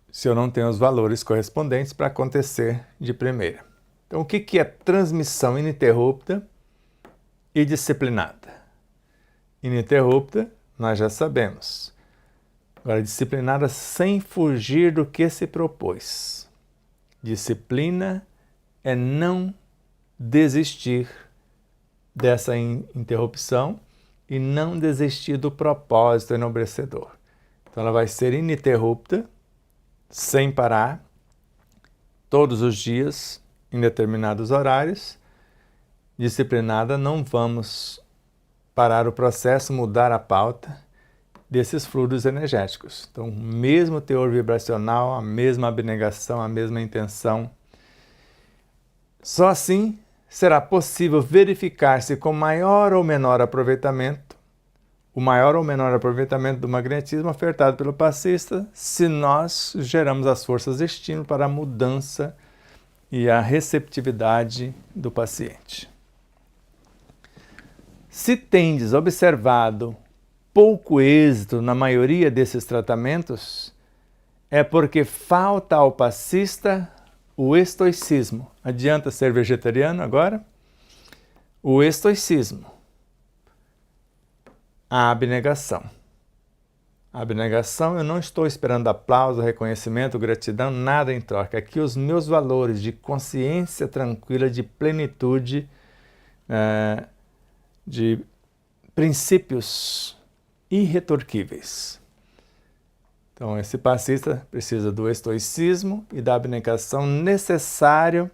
Se eu não tenho os valores correspondentes para acontecer de primeira. Então, o que é transmissão ininterrupta e disciplinada? Ininterrupta, nós já sabemos. Agora, disciplinada sem fugir do que se propôs. Disciplina é não desistir dessa interrupção e não desistir do propósito enobrecedor. Então, ela vai ser ininterrupta, sem parar, todos os dias, em determinados horários. Disciplinada, não vamos parar o processo, mudar a pauta desses fluidos energéticos. Então, o mesmo teor vibracional, a mesma abnegação, a mesma intenção. Só assim será possível verificar-se com maior ou menor aproveitamento, o maior ou menor aproveitamento do magnetismo ofertado pelo passista, se nós geramos as forças de estímulo para a mudança e a receptividade do paciente. Se tendes observado pouco êxito na maioria desses tratamentos, é porque falta ao passista o estoicismo. Adianta ser vegetariano agora? O estoicismo. A abnegação. A abnegação, eu não estou esperando aplauso, reconhecimento, gratidão, nada em troca. Aqui os meus valores de consciência tranquila, de plenitude, de princípios irretorquíveis. Então, esse passista precisa do estoicismo e da abnegação necessário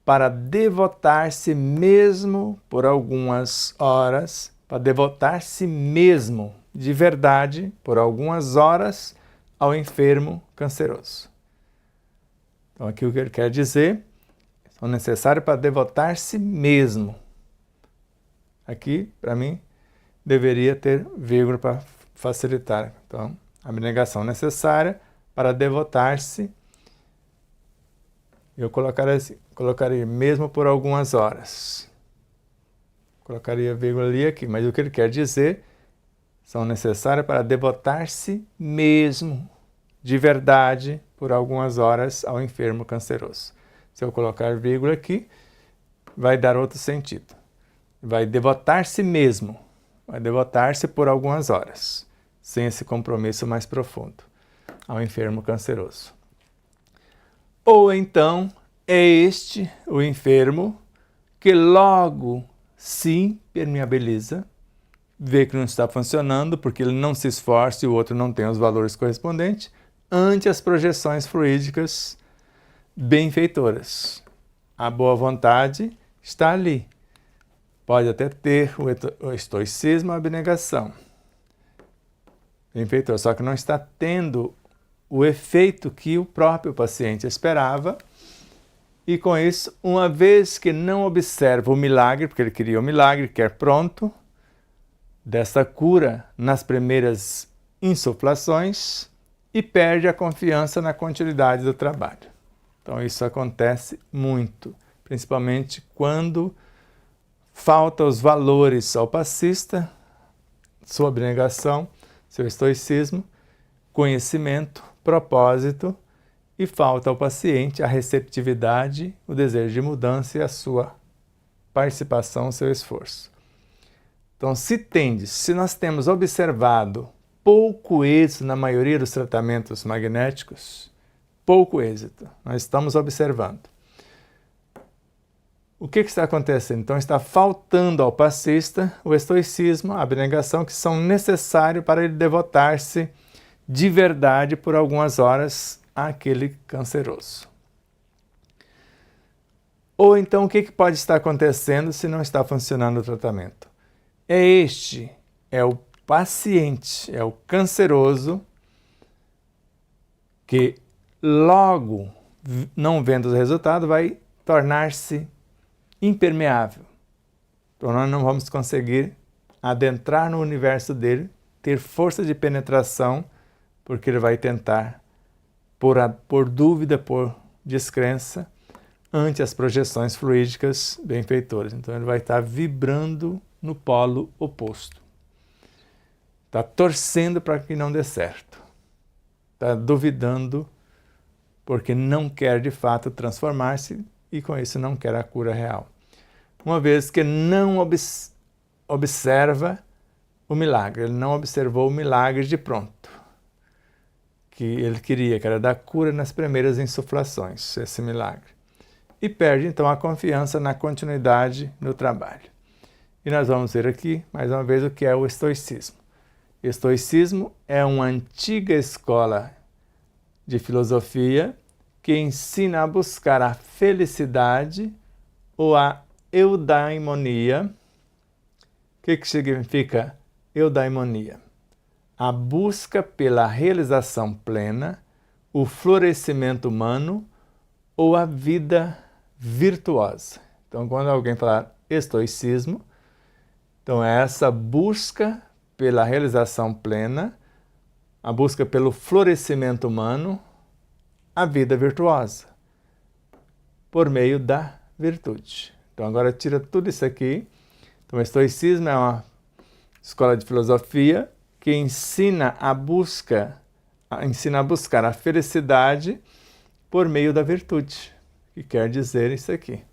para devotar-se mesmo por algumas horas, para devotar-se mesmo de verdade por algumas horas ao enfermo canceroso. Então, aqui o que ele quer dizer, são necessários para devotar-se mesmo. Aqui, para mim, deveria ter vírgula para facilitar. Então, a abnegação necessária para devotar-se, eu colocaria mesmo por algumas horas. Colocaria vírgula ali aqui, mas o que ele quer dizer, são necessárias para devotar-se mesmo, de verdade, por algumas horas ao enfermo canceroso. Se eu colocar vírgula aqui, vai dar outro sentido. Vai devotar-se mesmo, vai devotar-se por algumas horas, sem esse compromisso mais profundo, ao enfermo canceroso. Ou então, é este o enfermo que logo se impermeabiliza, vê que não está funcionando porque ele não se esforça e o outro não tem os valores correspondentes, ante as projeções fluídicas benfeitoras. A boa vontade está ali. Pode até ter o estoicismo, a abnegação benfeitor, só que não está tendo o efeito que o próprio paciente esperava. E com isso, uma vez que não observa o milagre, porque ele queria o milagre, quer pronto, dessa cura nas primeiras insuflações, e perde a confiança na continuidade do trabalho. Então isso acontece muito, principalmente quando falta os valores ao passista, sua abnegação, seu estoicismo, conhecimento, propósito, e falta ao paciente a receptividade, o desejo de mudança e a sua participação, o seu esforço. Então, se nós temos observado pouco êxito na maioria dos tratamentos magnéticos, pouco êxito, nós estamos observando. O que está acontecendo? Então, está faltando ao passista o estoicismo, a abnegação, que são necessários para ele devotar-se de verdade por algumas horas àquele canceroso. Ou então, o que pode estar acontecendo se não está funcionando o tratamento? É o paciente, é o canceroso, que logo, não vendo os resultados, vai tornar-se impermeável. Então nós não vamos conseguir adentrar no universo dele, ter força de penetração, porque ele vai tentar, por dúvida, por descrença, ante as projeções fluídicas benfeitoras. Então ele vai estar vibrando no polo oposto. Está torcendo para que não dê certo. Está duvidando porque não quer de fato transformar-se e com isso não quer a cura real. Uma vez que não observa o milagre, ele não observou o milagre de pronto, que ele queria, que era dar cura nas primeiras insuflações, esse milagre. E perde então a confiança na continuidade do trabalho. E nós vamos ver aqui, mais uma vez, o que é o estoicismo. Estoicismo é uma antiga escola de filosofia que ensina a buscar a felicidade ou a eudaimonia. O que significa eudaimonia? A busca pela realização plena, o florescimento humano ou a vida virtuosa. Então, quando alguém falar estoicismo, então é essa busca pela realização plena, a busca pelo florescimento humano, a vida virtuosa. por meio da virtude. Então agora tira tudo isso aqui. Então o estoicismo é uma escola de filosofia que ensina a buscar a felicidade por meio da virtude, que quer dizer isso aqui.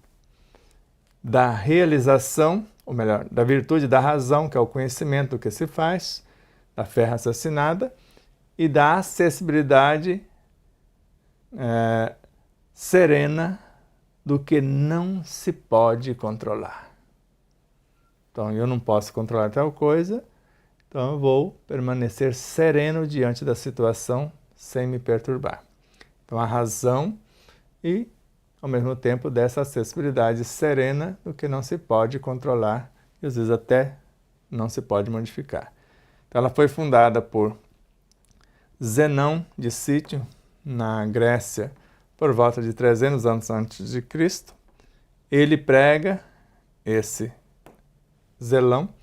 Da realização, ou melhor, da virtude da razão, que é o conhecimento do que se faz, da fé raciocinada, e da acessibilidade serena do que não se pode controlar. Então, eu não posso controlar tal coisa, então eu vou permanecer sereno diante da situação sem me perturbar. Então, a razão e, ao mesmo tempo, dessa acessibilidade serena do que não se pode controlar e, às vezes, até não se pode modificar. Então, ela foi fundada por Zenão de Cítio, na Grécia, por volta de 300 anos antes de Cristo. Ele prega, esse Zelão,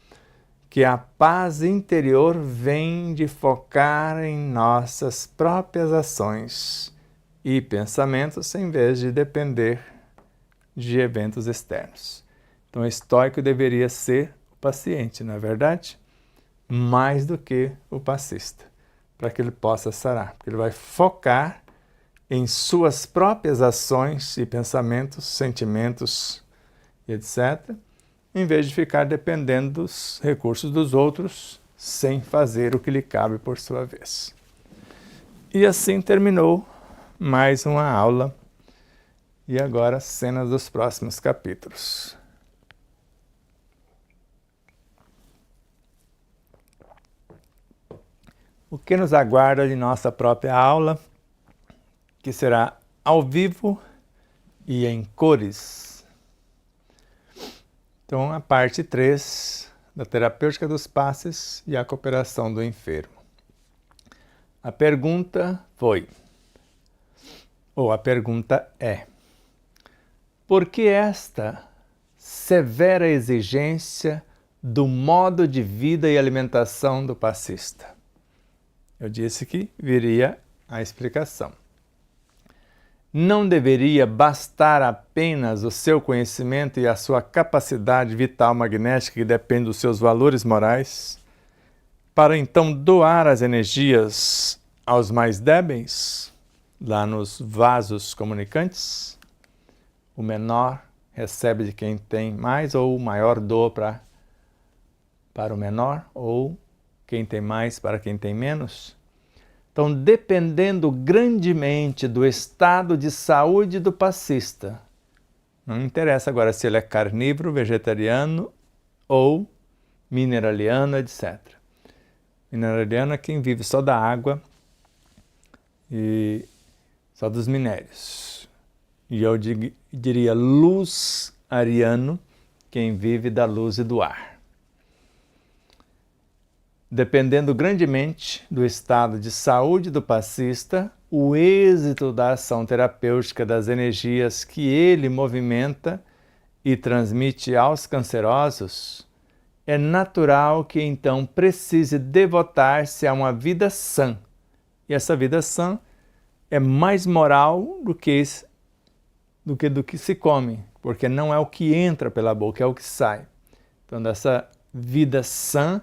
que a paz interior vem de focar em nossas próprias ações e pensamentos em vez de depender de eventos externos. Então, o estoico deveria ser o paciente, não é verdade? Mais do que o passista, para que ele possa sarar, porque ele vai focar em suas próprias ações e pensamentos, sentimentos, etc., em vez de ficar dependendo dos recursos dos outros, sem fazer o que lhe cabe por sua vez. E assim terminou mais uma aula, e agora cenas dos próximos capítulos. O que nos aguarda de nossa própria aula, que será ao vivo e em cores. Então, a parte 3 da terapêutica dos passes e a cooperação do enfermo. A pergunta é: por que esta severa exigência do modo de vida e alimentação do passista? Eu disse que viria a explicação. Não deveria bastar apenas o seu conhecimento e a sua capacidade vital magnética, que depende dos seus valores morais, para então doar as energias aos mais débeis, lá nos vasos comunicantes? O menor recebe de quem tem mais, ou o maior doa para o menor, ou quem tem mais para quem tem menos? Então, dependendo grandemente do estado de saúde do passista, não interessa agora se ele é carnívoro, vegetariano ou mineraliano, etc. Mineraliano é quem vive só da água e só dos minérios. E eu diria luz-ariano, quem vive da luz e do ar. Dependendo grandemente do estado de saúde do passista, o êxito da ação terapêutica das energias que ele movimenta e transmite aos cancerosos, é natural que então precise devotar-se a uma vida sã. E essa vida sã é mais moral do que se come, porque não é o que entra pela boca, é o que sai. Então, dessa vida sã,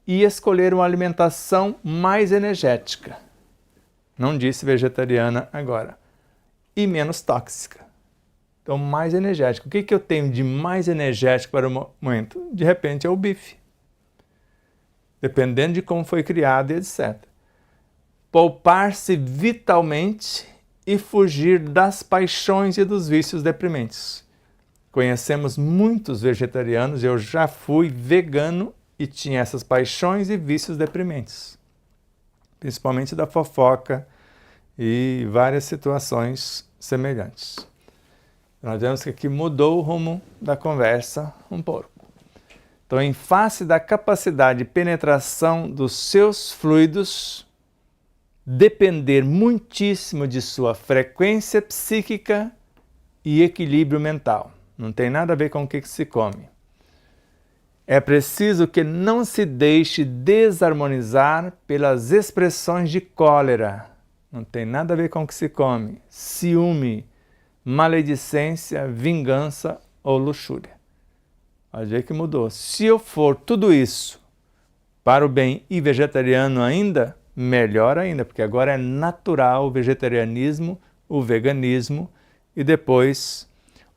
e escolher uma alimentação mais energética. Não disse vegetariana agora. E menos tóxica. Então, mais energética. O que eu tenho de mais energético para o momento? De repente é o bife. Dependendo de como foi criado e etc. Poupar-se vitalmente e fugir das paixões e dos vícios deprimentes. Conhecemos muitos vegetarianos, eu já fui vegano e tinha essas paixões e vícios deprimentes, principalmente da fofoca e várias situações semelhantes. Nós vemos que aqui mudou o rumo da conversa um pouco. Então, em face da capacidade de penetração dos seus fluidos, depender muitíssimo de sua frequência psíquica e equilíbrio mental. Não tem nada a ver com o que se come. É preciso que não se deixe desarmonizar pelas expressões de cólera. Não tem nada a ver com o que se come. Ciúme, maledicência, vingança ou luxúria. Olha ver que mudou. Se eu for tudo isso para o bem e vegetariano ainda, melhor ainda, porque agora é natural o vegetarianismo, o veganismo e depois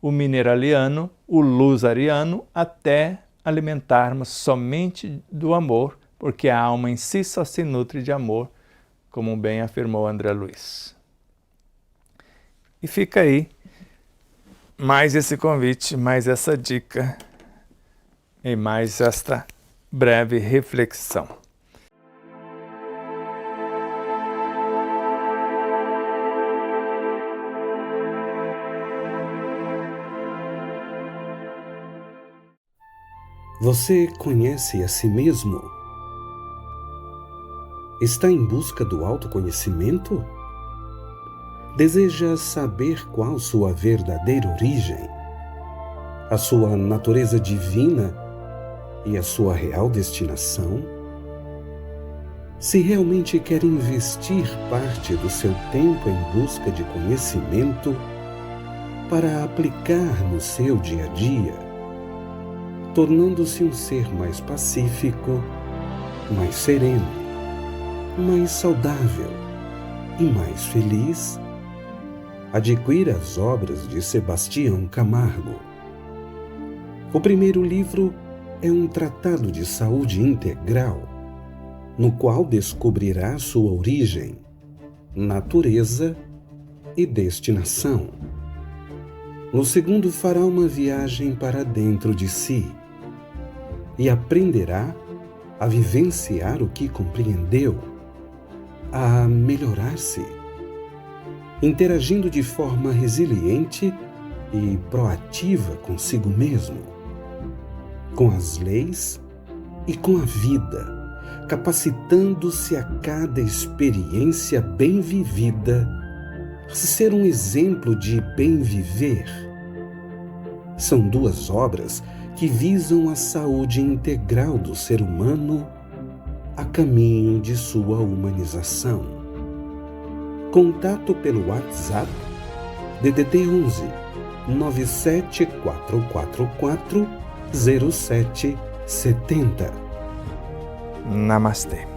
o mineraliano, o luzariano, até alimentarmos somente do amor, porque a alma em si só se nutre de amor, como bem afirmou André Luiz. E fica aí mais esse convite, mais essa dica e mais esta breve reflexão. Você conhece a si mesmo? Está em busca do autoconhecimento? Deseja saber qual sua verdadeira origem, a sua natureza divina e a sua real destinação? Se realmente quer investir parte do seu tempo em busca de conhecimento para aplicar no seu dia a dia, tornando-se um ser mais pacífico, mais sereno, mais saudável e mais feliz, adquira as obras de Sebastião Camargo. O primeiro livro é um tratado de saúde integral, no qual descobrirá sua origem, natureza e destinação. No segundo, fará uma viagem para dentro de si e aprenderá a vivenciar o que compreendeu, a melhorar-se, interagindo de forma resiliente e proativa consigo mesmo, com as leis e com a vida, capacitando-se a cada experiência bem vivida a ser um exemplo de bem viver. São duas obras que visam a saúde integral do ser humano a caminho de sua humanização. Contato pelo WhatsApp DDD 11 97444 0770. Namastê.